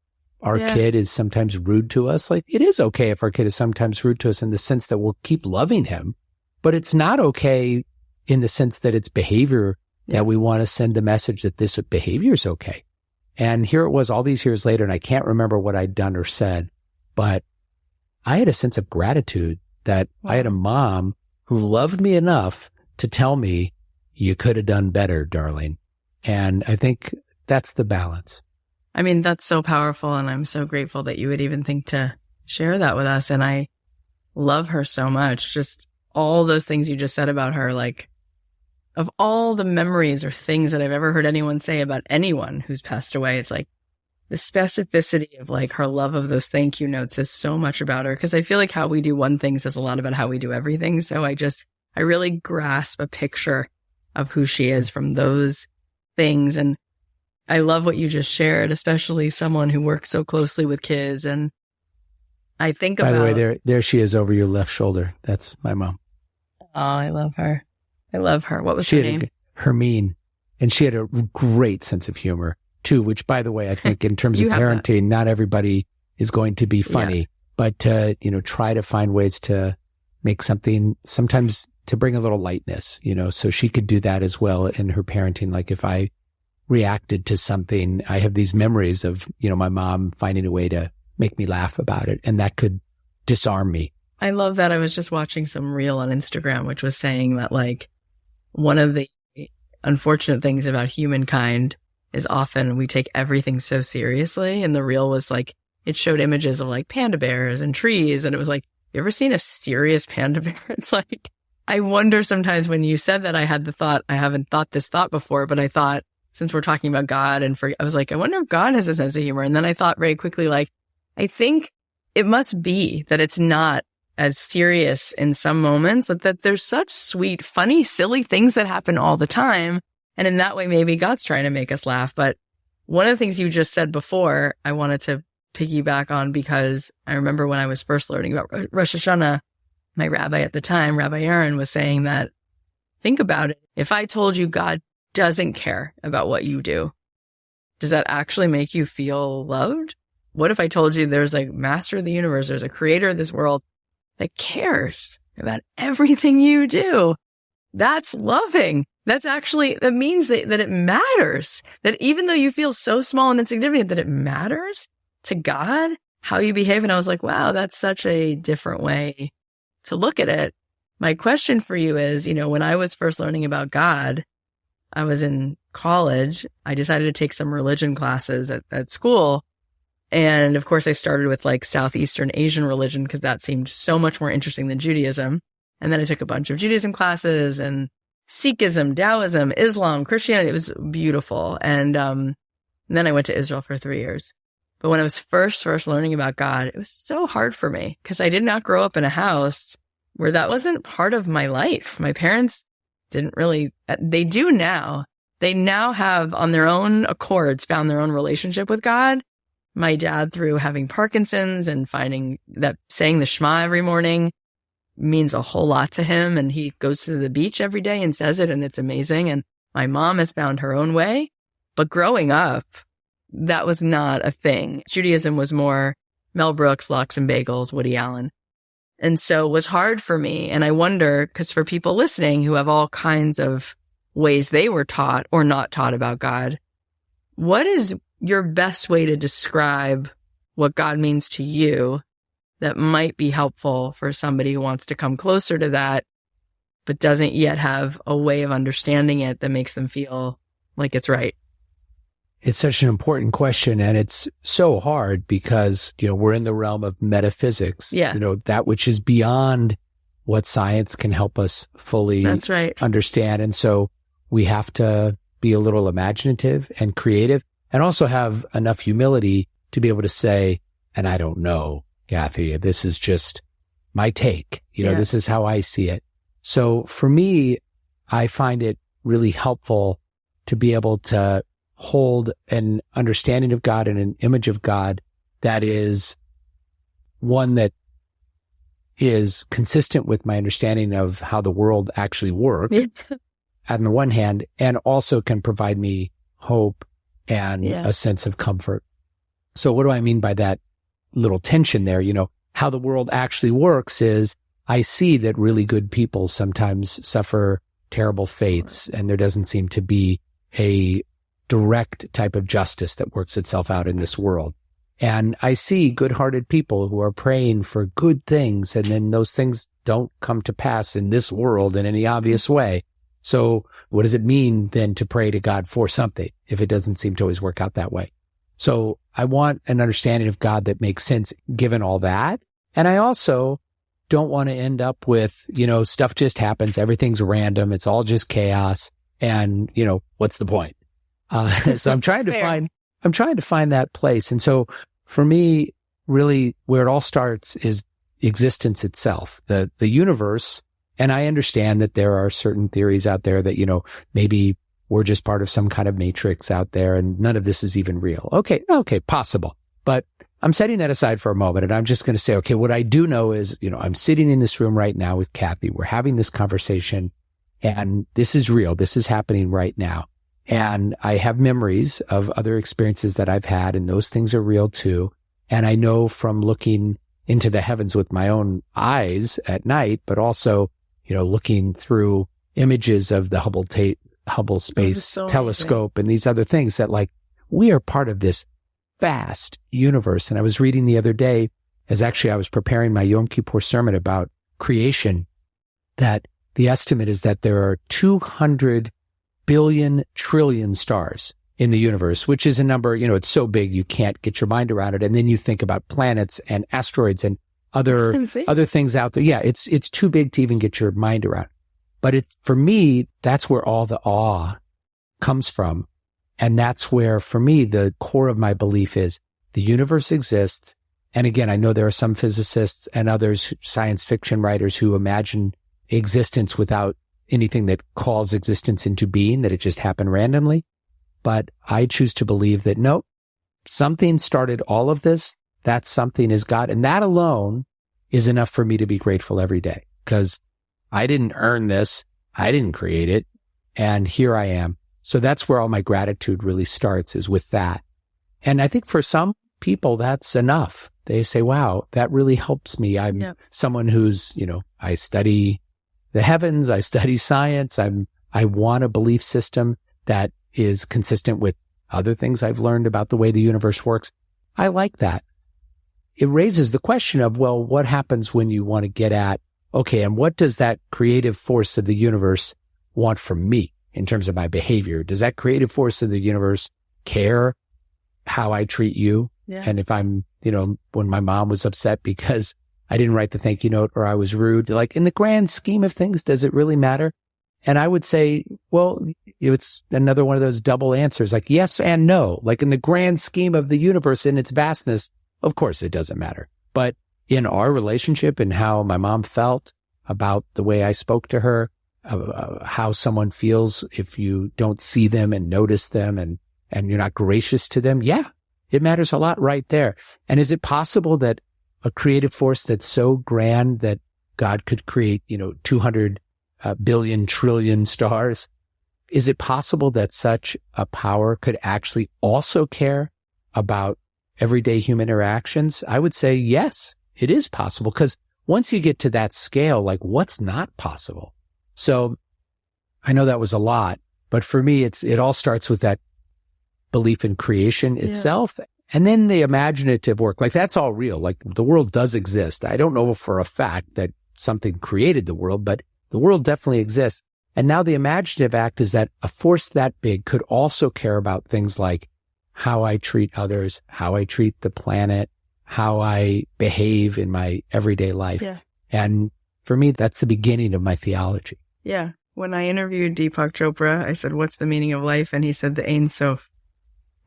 our kid is sometimes rude to us. Like, it is okay if our kid is sometimes rude to us in the sense that we'll keep loving him, but it's not okay in the sense that it's behavior that we want to send the message that this behavior is okay. And here it was all these years later, and I can't remember what I'd done or said, but I had a sense of gratitude that I had a mom who loved me enough to tell me, you could have done better, darling. And I think that's the balance. I mean, that's so powerful. And I'm so grateful that you would even think to share that with us. And I love her so much. Just all those things you just said about her, like of all the memories or things that I've ever heard anyone say about anyone who's passed away, it's like the specificity of like her love of those thank you notes says so much about her. Cause I feel like how we do one thing says a lot about how we do everything. So I really grasp a picture of who she is from those things. And I love what you just shared, especially someone who works so closely with kids. And I think about... By the way, there she is over your left shoulder. That's my mom. Oh, I love her. I love her. What was her name? Hermine. And she had a great sense of humor too, which by the way, I think in terms of parenting, not everybody is going to be funny, but to, try to find ways to make something, sometimes to bring a little lightness, so she could do that as well in her parenting. Like if I reacted to something, I have these memories of, my mom finding a way to make me laugh about it. And that could disarm me. I love that. I was just watching some reel on Instagram, which was saying that like one of the unfortunate things about humankind is often we take everything so seriously. And the reel was like, it showed images of like panda bears and trees. And it was like, you ever seen a serious panda bear? It's like, I wonder sometimes when you said that, I had the thought, I haven't thought this thought before, but I thought since we're talking about God I was like, I wonder if God has a sense of humor. And then I thought very quickly, like, I think it must be that it's not as serious in some moments, that there's such sweet, funny, silly things that happen all the time. And in that way, maybe God's trying to make us laugh. But one of the things you just said before, I wanted to piggyback on, because I remember when I was first learning about Rosh Hashanah, my rabbi at the time, Rabbi Aaron, was saying that, think about it. If I told you God doesn't care about what you do, does that actually make you feel loved? What if I told you there's a master of the universe, there's a creator of this world that cares about everything you do? That's loving. That means that it matters. That even though you feel so small and insignificant, that it matters to God how you behave. And I was like, wow, that's such a different way to look at it. My question for you is, when I was first learning about God, I was in college. I decided to take some religion classes at school. And of course, I started with like Southeastern Asian religion because that seemed so much more interesting than Judaism. And then I took a bunch of Judaism classes and Sikhism, Taoism, Islam, Christianity. It was beautiful. And then I went to Israel for 3 years. But when I was first learning about God, it was so hard for me because I did not grow up in a house where that wasn't part of my life. My parents didn't really, they do now. They now have on their own accords found their own relationship with God. My dad, through having Parkinson's and finding that saying the Shema every morning means a whole lot to him. And he goes to the beach every day and says it, and it's amazing. And my mom has found her own way. But growing up, that was not a thing. Judaism was more Mel Brooks, lox and bagels, Woody Allen. And so it was hard for me. And I wonder, because for people listening who have all kinds of ways they were taught or not taught about God, what is your best way to describe what God means to you that might be helpful for somebody who wants to come closer to that, but doesn't yet have a way of understanding it that makes them feel like it's right? It's such an important question, and it's so hard because, we're in the realm of metaphysics, that which is beyond what science can help us fully understand. And so we have to be a little imaginative and creative and also have enough humility to be able to say, and I don't know, Kathy, this is just my take. This is how I see it. So for me, I find it really helpful to be able to hold an understanding of God and an image of God that is one that is consistent with my understanding of how the world actually works on the one hand, and also can provide me hope and a sense of comfort. So what do I mean by that little tension there? How the world actually works is I see that really good people sometimes suffer terrible fates, and there doesn't seem to be a direct type of justice that works itself out in this world. And I see good-hearted people who are praying for good things, and then those things don't come to pass in this world in any obvious way. So what does it mean then to pray to God for something if it doesn't seem to always work out that way? So I want an understanding of God that makes sense given all that. And I also don't want to end up with, stuff just happens. Everything's random. It's all just chaos. And, what's the point? So I'm trying to find that place. And so for me, really where it all starts is existence itself, the universe. And I understand that there are certain theories out there that, maybe we're just part of some kind of matrix out there and none of this is even real. Okay, possible. But I'm setting that aside for a moment and I'm just going to say, okay, what I do know is, I'm sitting in this room right now with Kathy. We're having this conversation and this is real. This is happening right now. And I have memories of other experiences that I've had, and those things are real too. And I know from looking into the heavens with my own eyes at night, but also, looking through images of the Hubble Space Telescope and these other things that we are part of this vast universe. And I was reading the other day, as actually I was preparing my Yom Kippur sermon about creation, that the estimate is that there are 200 billion trillion stars in the universe, which is a number, it's so big you can't get your mind around it. And then you think about planets and asteroids and other things out there. Yeah, it's too big to even get your mind around. But for me, that's where all the awe comes from. And that's where, for me, the core of my belief is the universe exists. And again, I know there are some physicists and others, science fiction writers, who imagine existence without anything that calls existence into being, that it just happened randomly. But I choose to believe that, nope, something started all of this. That something is God. And that alone is enough for me to be grateful every day, because I didn't earn this. I didn't create it. And here I am. So that's where all my gratitude really starts, is with that. And I think for some people, that's enough. They say, wow, that really helps me. I'm someone who's, I study the heavens. I study science. I want a belief system that is consistent with other things I've learned about the way the universe works. I like that. It raises the question of, well, what happens when you want to get at, okay, and what does that creative force of the universe want from me in terms of my behavior? Does that creative force of the universe care how I treat you? Yeah. And if I'm, when my mom was upset because I didn't write the thank you note or I was rude, in the grand scheme of things, does it really matter? And I would say, well, it's another one of those double answers, yes and no. In the grand scheme of the universe in its vastness, of course it doesn't matter. But in our relationship and how my mom felt about the way I spoke to her, how someone feels if you don't see them and notice them and you're not gracious to them, yeah, it matters a lot right there. And is it possible that a creative force that's so grand that God could create, 200 billion trillion stars? Is it possible that such a power could actually also care about everyday human interactions? I would say yes, it is possible, because once you get to that scale, what's not possible? So I know that was a lot, but for me, it all starts with that belief in creation itself. And then the imaginative work, that's all real. The world does exist. I don't know for a fact that something created the world, but the world definitely exists. And now the imaginative act is that a force that big could also care about things like how I treat others, how I treat the planet, how I behave in my everyday life. Yeah. And for me, that's the beginning of my theology. Yeah. When I interviewed Deepak Chopra, I said, what's the meaning of life? And he said the Ein Sof.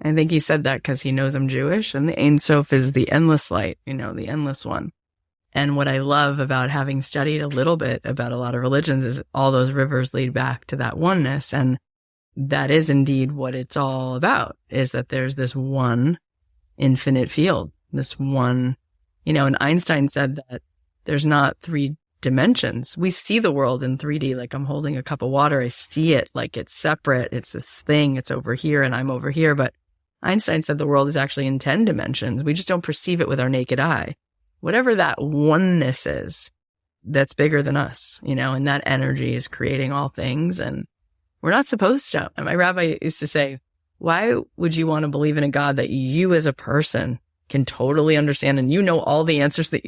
I think he said that because he knows I'm Jewish, and the Ein Sof is the endless light, the endless one. And what I love about having studied a little bit about a lot of religions is all those rivers lead back to that oneness. And that is indeed what it's all about, is that there's this one infinite field, this one, and Einstein said that there's not three dimensions. We see the world in 3D, I'm holding a cup of water. I see it it's separate. It's this thing. It's over here and I'm over here. But Einstein said the world is actually in 10 dimensions. We just don't perceive it with our naked eye. Whatever that oneness is, that's bigger than us, and that energy is creating all things. And we're not supposed to. And my rabbi used to say, why would you want to believe in a God that you as a person can totally understand and you know all the answers that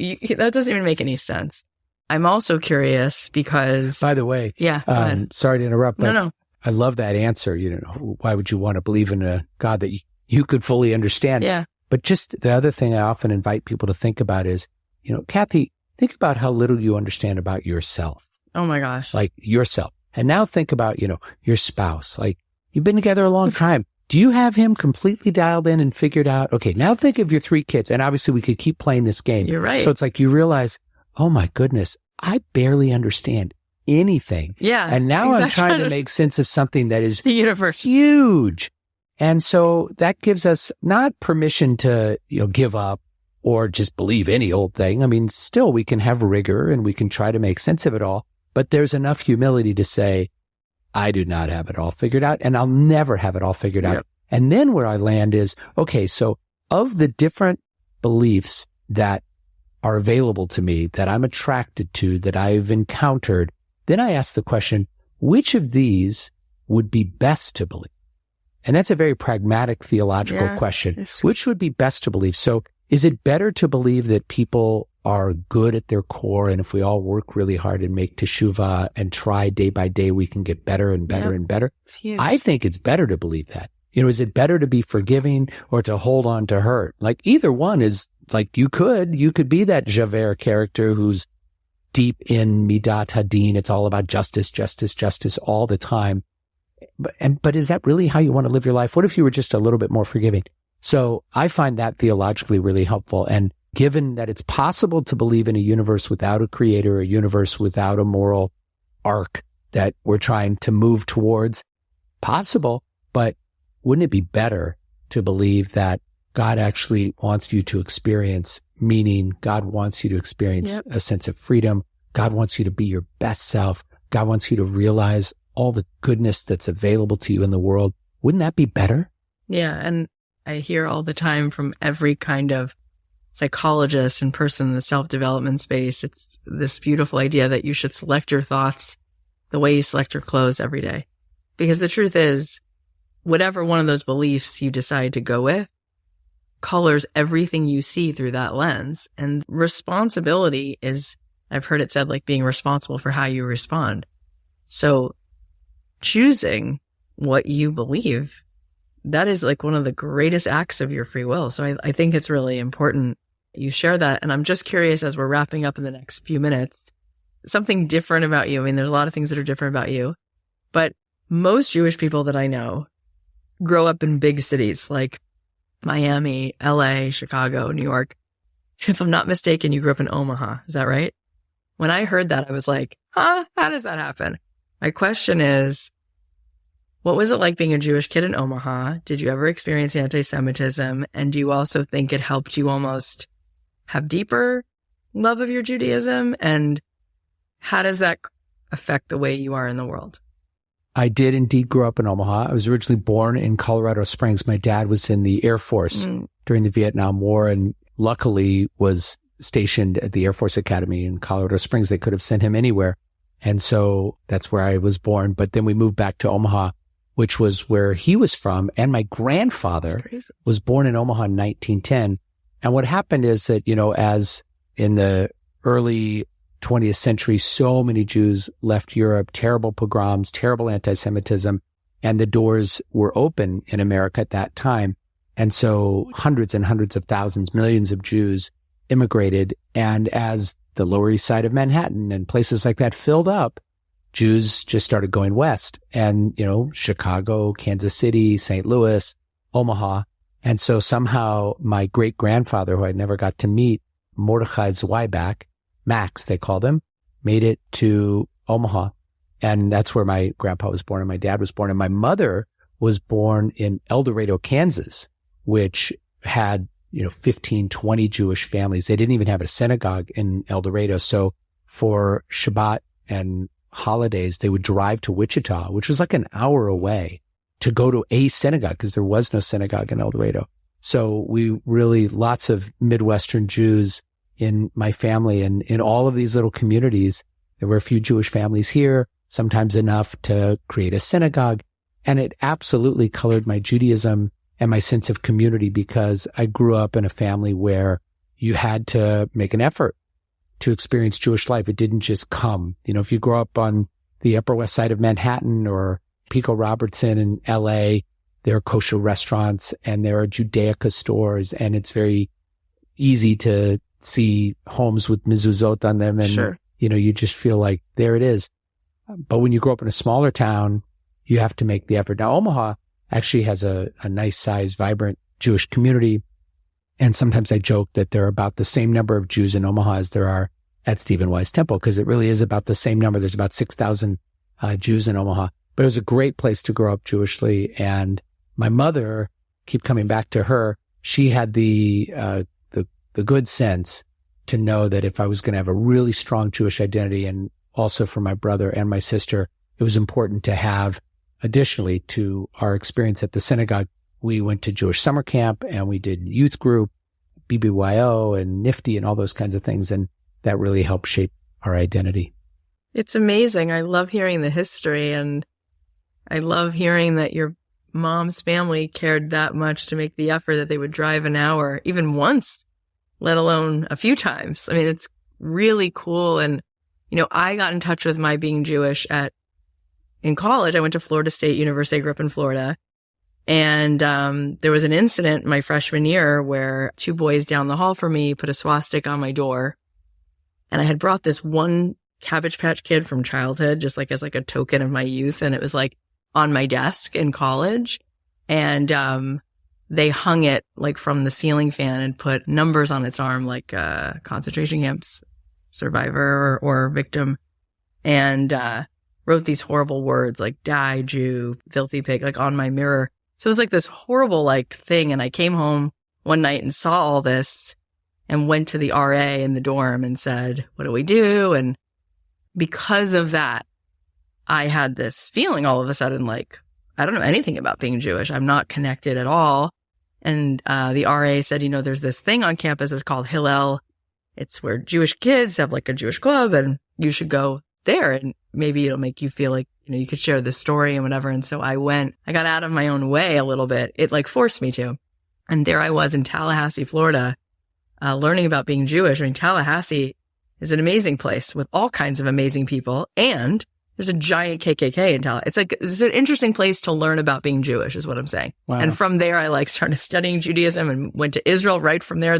doesn't even make any sense. I'm also curious because... By the way, go ahead. Sorry to interrupt, but No. I love that answer. Why would you want to believe in a God that you could fully understand? Yeah. But just the other thing I often invite people to think about is, Kathy, think about how little you understand about yourself. Oh my gosh. Like yourself. And now think about, your spouse. Like you've been together a long time. Do you have him completely dialed in and figured out? Okay, now think of your 3 kids. And obviously we could keep playing this game. You're right. So it's like you realize, oh my goodness, I barely understand anything. Yeah. And now I'm trying to make sense of something that is the universe. Huge. And so that gives us not permission to, give up or just believe any old thing. I mean, still we can have rigor and we can try to make sense of it all, but there's enough humility to say, I do not have it all figured out and I'll never have it all figured out. Yep. And then where I land is, okay, so of the different beliefs that are available to me, that I'm attracted to, that I've encountered, then I ask the question, which of these would be best to believe? And that's a very pragmatic theological question. Which would be best to believe? So is it better to believe that people are good at their core, and if we all work really hard and make teshuvah and try day by day, we can get better and better and better? It's huge. I think it's better to believe that. Is it better to be forgiving or to hold on to hurt? Like either one is like you could be that Javert character who's deep in Midat Hadin. It's all about justice, justice, justice all the time. But is that really how you want to live your life? What if you were just a little bit more forgiving? So I find that theologically really helpful. And given that it's possible to believe in a universe without a creator, a universe without a moral arc that we're trying to move towards, possible, but wouldn't it be better to believe that God actually wants you to experience meaning? God wants you to experience a sense of freedom. God wants you to be your best self. God wants you to realize all the goodness that's available to you in the world. Wouldn't that be better? Yeah. And I hear all the time from every kind of psychologist and person in the self-development space, it's this beautiful idea that you should select your thoughts the way you select your clothes every day. Because the truth is, whatever one of those beliefs you decide to go with colors everything you see through that lens. And responsibility is, I've heard it said, like being responsible for how you respond. So choosing what you believe, that is like one of the greatest acts of your free will. So I think it's really important you share that. And I'm just curious, as we're wrapping up in the next few minutes, something different about you. I mean, there's a lot of things that are different about you, but most Jewish people that I know grow up in big cities like Miami, LA, Chicago, New York. If I'm not mistaken, you grew up in Omaha. Is that right? When I heard that, I was like, how does that happen? My question is, what was it like being a Jewish kid in Omaha? Did you ever experience anti-Semitism? And do you also think it helped you almost have deeper love of your Judaism? And how does that affect the way you are in the world? I did indeed grow up in Omaha. I was originally born in Colorado Springs. My dad was in the Air Force during the Vietnam War and luckily was stationed at the Air Force Academy in Colorado Springs. They could have sent him anywhere. And so that's where I was born. But then we moved back to Omaha, which was where he was from. And my grandfather was born in Omaha in 1910. And what happened is that, as in the early 20th century, so many Jews left Europe, terrible pogroms, terrible anti-Semitism, and the doors were open in America at that time. And so hundreds and hundreds of thousands, millions of Jews immigrated. And as the Lower East Side of Manhattan and places like that filled up, Jews just started going west and, Chicago, Kansas City, St. Louis, Omaha. And so somehow my great grandfather, who I never got to meet, Mordechai Zweiback, Max, they called him, made it to Omaha. And that's where my grandpa was born and my dad was born. And my mother was born in El Dorado, Kansas, which had, 15, 20 Jewish families. They didn't even have a synagogue in El Dorado. So for Shabbat and holidays, they would drive to Wichita, which was like an hour away, to go to a synagogue because there was no synagogue in El Dorado. So we really, lots of Midwestern Jews in my family and in all of these little communities. There were a few Jewish families here, sometimes enough to create a synagogue. And it absolutely colored my Judaism and my sense of community, because I grew up in a family where you had to make an effort to experience Jewish life. It didn't just come. You know, if you grow up on the Upper West Side of Manhattan or Pico Robertson in LA, there are kosher restaurants and there are Judaica stores, and it's very easy to see homes with mezuzot on them. And, Sure. you know, you just feel like there it is. But when you grow up in a smaller town, you have to make the effort. Now, Omaha actually has a nice sized, vibrant Jewish community. And sometimes I joke that there are about the same number of Jews in Omaha as there are at Stephen Wise Temple, because it really is about the same number. There's about 6,000 Jews in Omaha. But it was a great place to grow up Jewishly. And my mother, keep coming back to her, she had the good sense to know that if I was going to have a really strong Jewish identity, and also for my brother and my sister, it was important to have, additionally to our experience at the synagogue, we went to Jewish summer camp and we did youth group, BBYO and Nifty and all those kinds of things. And that really helped shape our identity. It's amazing. I love hearing the history, and I love hearing that your mom's family cared that much to make the effort that they would drive an hour, even once, let alone a few times. I mean, it's really cool. And, you know, I got in touch with my being Jewish in college. I went to Florida State University. I grew up in Florida. And there was an incident my freshman year where 2 boys down the hall from me put a swastika on my door. And I had brought this one Cabbage Patch Kid from childhood, just like as like a token of my youth. And it was like on my desk in college. And they hung it like from the ceiling fan and put numbers on its arm, like concentration camps survivor or victim. And wrote these horrible words like die, Jew, filthy pig, like on my mirror. So it was like this horrible like thing. And I came home one night and saw all this and went to the RA in the dorm and said, what do we do? And because of that, I had this feeling all of a sudden, like, I don't know anything about being Jewish. I'm not connected at all. And the RA said, you know, there's this thing on campus. It's called Hillel. It's where Jewish kids have like a Jewish club, and you should go there. And maybe it'll make you feel like, you know, you could share this story and whatever. And so I got out of my own way a little bit. It like forced me to. And there I was in Tallahassee, Florida, learning about being Jewish. I mean, Tallahassee is an amazing place with all kinds of amazing people. And there's a giant KKK in Tallahassee. It's an interesting place to learn about being Jewish is what I'm saying. Wow. And from there, I like started studying Judaism and went to Israel right from there.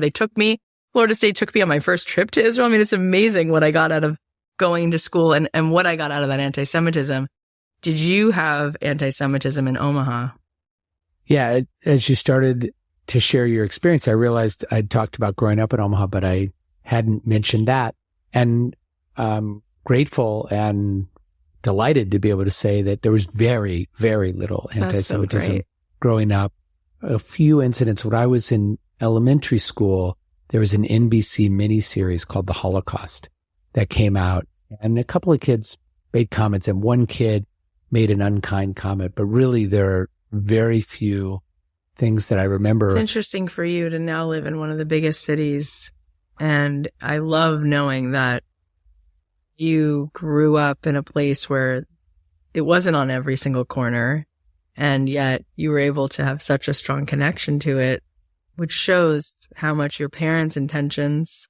Florida State took me on my first trip to Israel. I mean, it's amazing what I got out of going to school and what I got out of that anti-Semitism. Did you have anti-Semitism in Omaha? Yeah. As you started to share your experience, I realized I'd talked about growing up in Omaha, but I hadn't mentioned that. And grateful and delighted to be able to say that there was very, very little anti-Semitism growing up. A few incidents. When I was in elementary school, there was an NBC miniseries called The Holocaust that came out, and a couple of kids made comments, and one kid made an unkind comment, but really there are very few things that I remember. It's interesting for you to now live in one of the biggest cities, and I love knowing that you grew up in a place where it wasn't on every single corner, and yet you were able to have such a strong connection to it, which shows how much your parents' intentions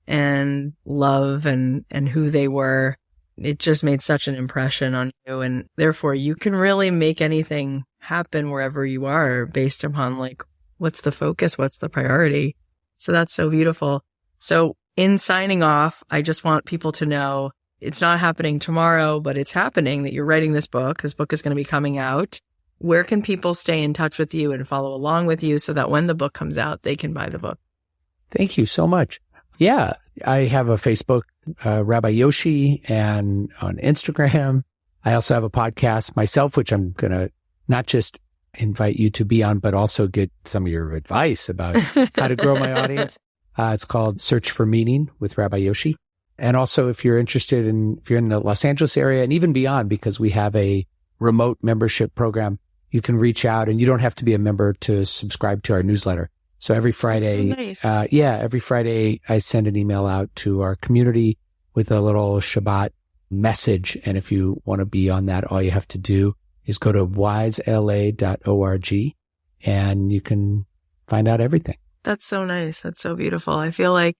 and love and who they were, it just made such an impression on you. And therefore, you can really make anything happen wherever you are based upon like, what's the focus? What's the priority? So that's so beautiful. So in signing off, I just want people to know it's not happening tomorrow, but it's happening that you're writing this book. This book is going to be coming out. Where can people stay in touch with you and follow along with you so that when the book comes out, they can buy the book? Thank you so much. Yeah, I have a Facebook, Rabbi Yoshi, and on Instagram. I also have a podcast myself, which I'm going to not just invite you to be on, but also get some of your advice about how to grow my audience. It's called Search for Meaning with Rabbi Yoshi. And also, if you're interested if you're in the Los Angeles area and even beyond, because we have a remote membership program, you can reach out, and you don't have to be a member to subscribe to our newsletter. So every Friday, so nice. Every Friday I send an email out to our community with a little Shabbat message. And if you want to be on that, all you have to do is go to wisela.org and you can find out everything. That's so nice. That's so beautiful. I feel like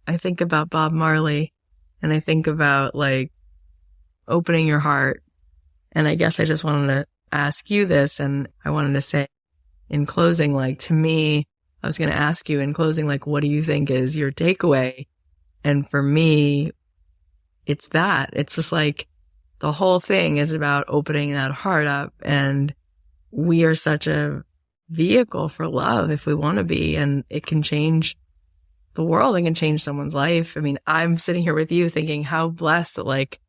I think about Bob Marley and I think about like opening your heart. And I guess I just wanted to ask you this, and I wanted to say in closing, like, to me, I was going to ask you in closing, like, what do you think is your takeaway? And for me, it's that. It's just like the whole thing is about opening that heart up, and we are such a vehicle for love if we want to be, and it can change the world and can change someone's life. I mean, I'm sitting here with you thinking how blessed that like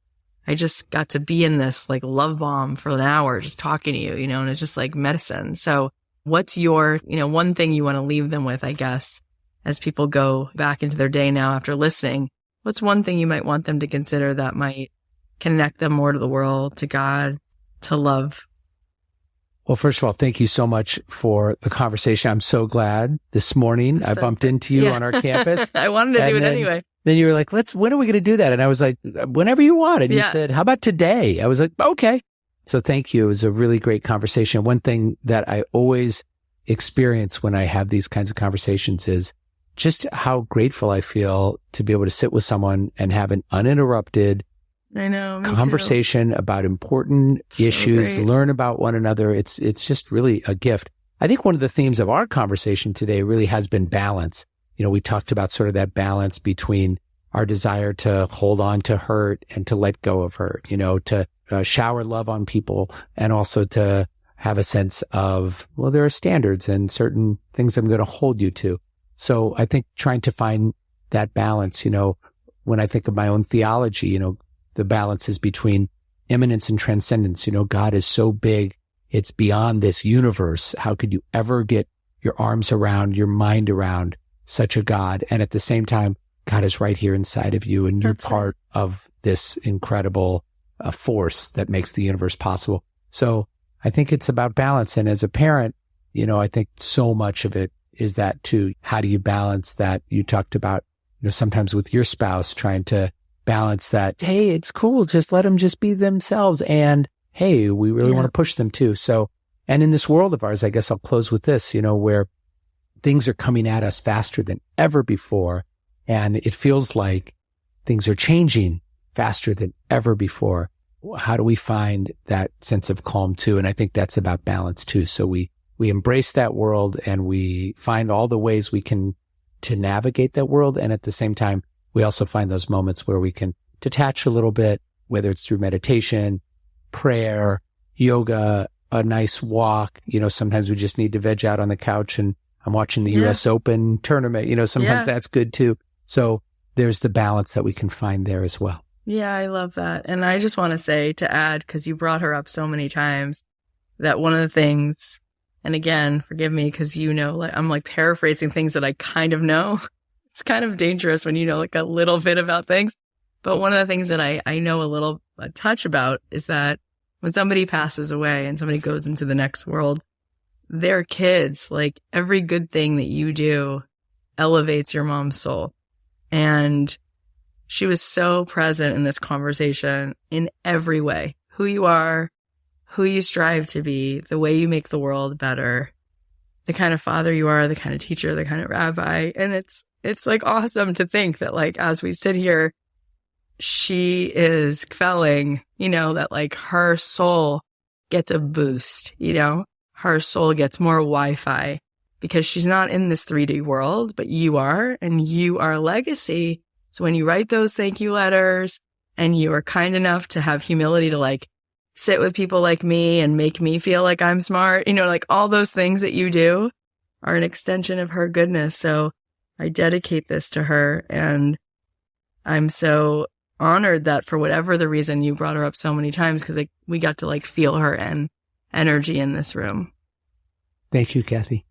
I just got to be in this like love bomb for an hour just talking to you, you know, and it's just like medicine. So what's your, you know, one thing you want to leave them with, I guess, as people go back into their day now after listening? What's one thing you might want them to consider that might connect them more to the world, to God, to love? Well, first of all, thank you so much for the conversation. I'm so glad this morning I bumped into you on our campus. I wanted to do it anyway. Then you were like, when are we going to do that? And I was like, whenever you want. And you said, how about today? I was like, okay. So thank you. It was a really great conversation. One thing that I always experience when I have these kinds of conversations is just how grateful I feel to be able to sit with someone and have an uninterrupted conversation about important issues, learn about one another. It's just really a gift. I think one of the themes of our conversation today really has been balance. You know, we talked about sort of that balance between our desire to hold on to hurt and to let go of hurt, you know, to shower love on people, and also to have a sense of, well, there are standards and certain things I'm going to hold you to. So I think trying to find that balance, you know, when I think of my own theology, you know, the balance is between immanence and transcendence. You know, God is so big, it's beyond this universe. How could you ever get your arms around, your mind around such a God? And at the same time, God is right here inside of you, and you're part of this incredible force that makes the universe possible. So I think it's about balance. And as a parent, you know, I think so much of it is that too. How do you balance that? You talked about, you know, sometimes with your spouse trying to balance that. Hey, it's cool. Just let them just be themselves. And hey, we really want to push them too. So, and in this world of ours, I guess I'll close with this, you know, where things are coming at us faster than ever before. And it feels like things are changing faster than ever before. How do we find that sense of calm too? And I think that's about balance too. So we embrace that world and we find all the ways we can to navigate that world. And at the same time, we also find those moments where we can detach a little bit, whether it's through meditation, prayer, yoga, a nice walk. You know, sometimes we just need to veg out on the couch, and I'm watching the US Open tournament. You know, sometimes that's good too. So there's the balance that we can find there as well. Yeah, I love that. And I just want to say, to add, because you brought her up so many times, that one of the things, and again, forgive me, because you know, like I'm like paraphrasing things that I kind of know. It's kind of dangerous when you know like a little bit about things. But one of the things that I know a touch about is that when somebody passes away and somebody goes into the next world, their kids, like every good thing that you do elevates your mom's soul. And she was so present in this conversation in every way. Who you are, who you strive to be, the way you make the world better, the kind of father you are, the kind of teacher, the kind of rabbi. And it's like awesome to think that like as we sit here, she is felling, you know, that like her soul gets a boost, you know, her soul gets more Wi-Fi because she's not in this 3D world, but you are, and you are a legacy. So when you write those thank you letters and you are kind enough to have humility to like sit with people like me and make me feel like I'm smart, you know, like all those things that you do are an extension of her goodness. So I dedicate this to her, and I'm so honored that for whatever the reason you brought her up so many times, because we got to like feel her energy in this room. Thank you, Kathy.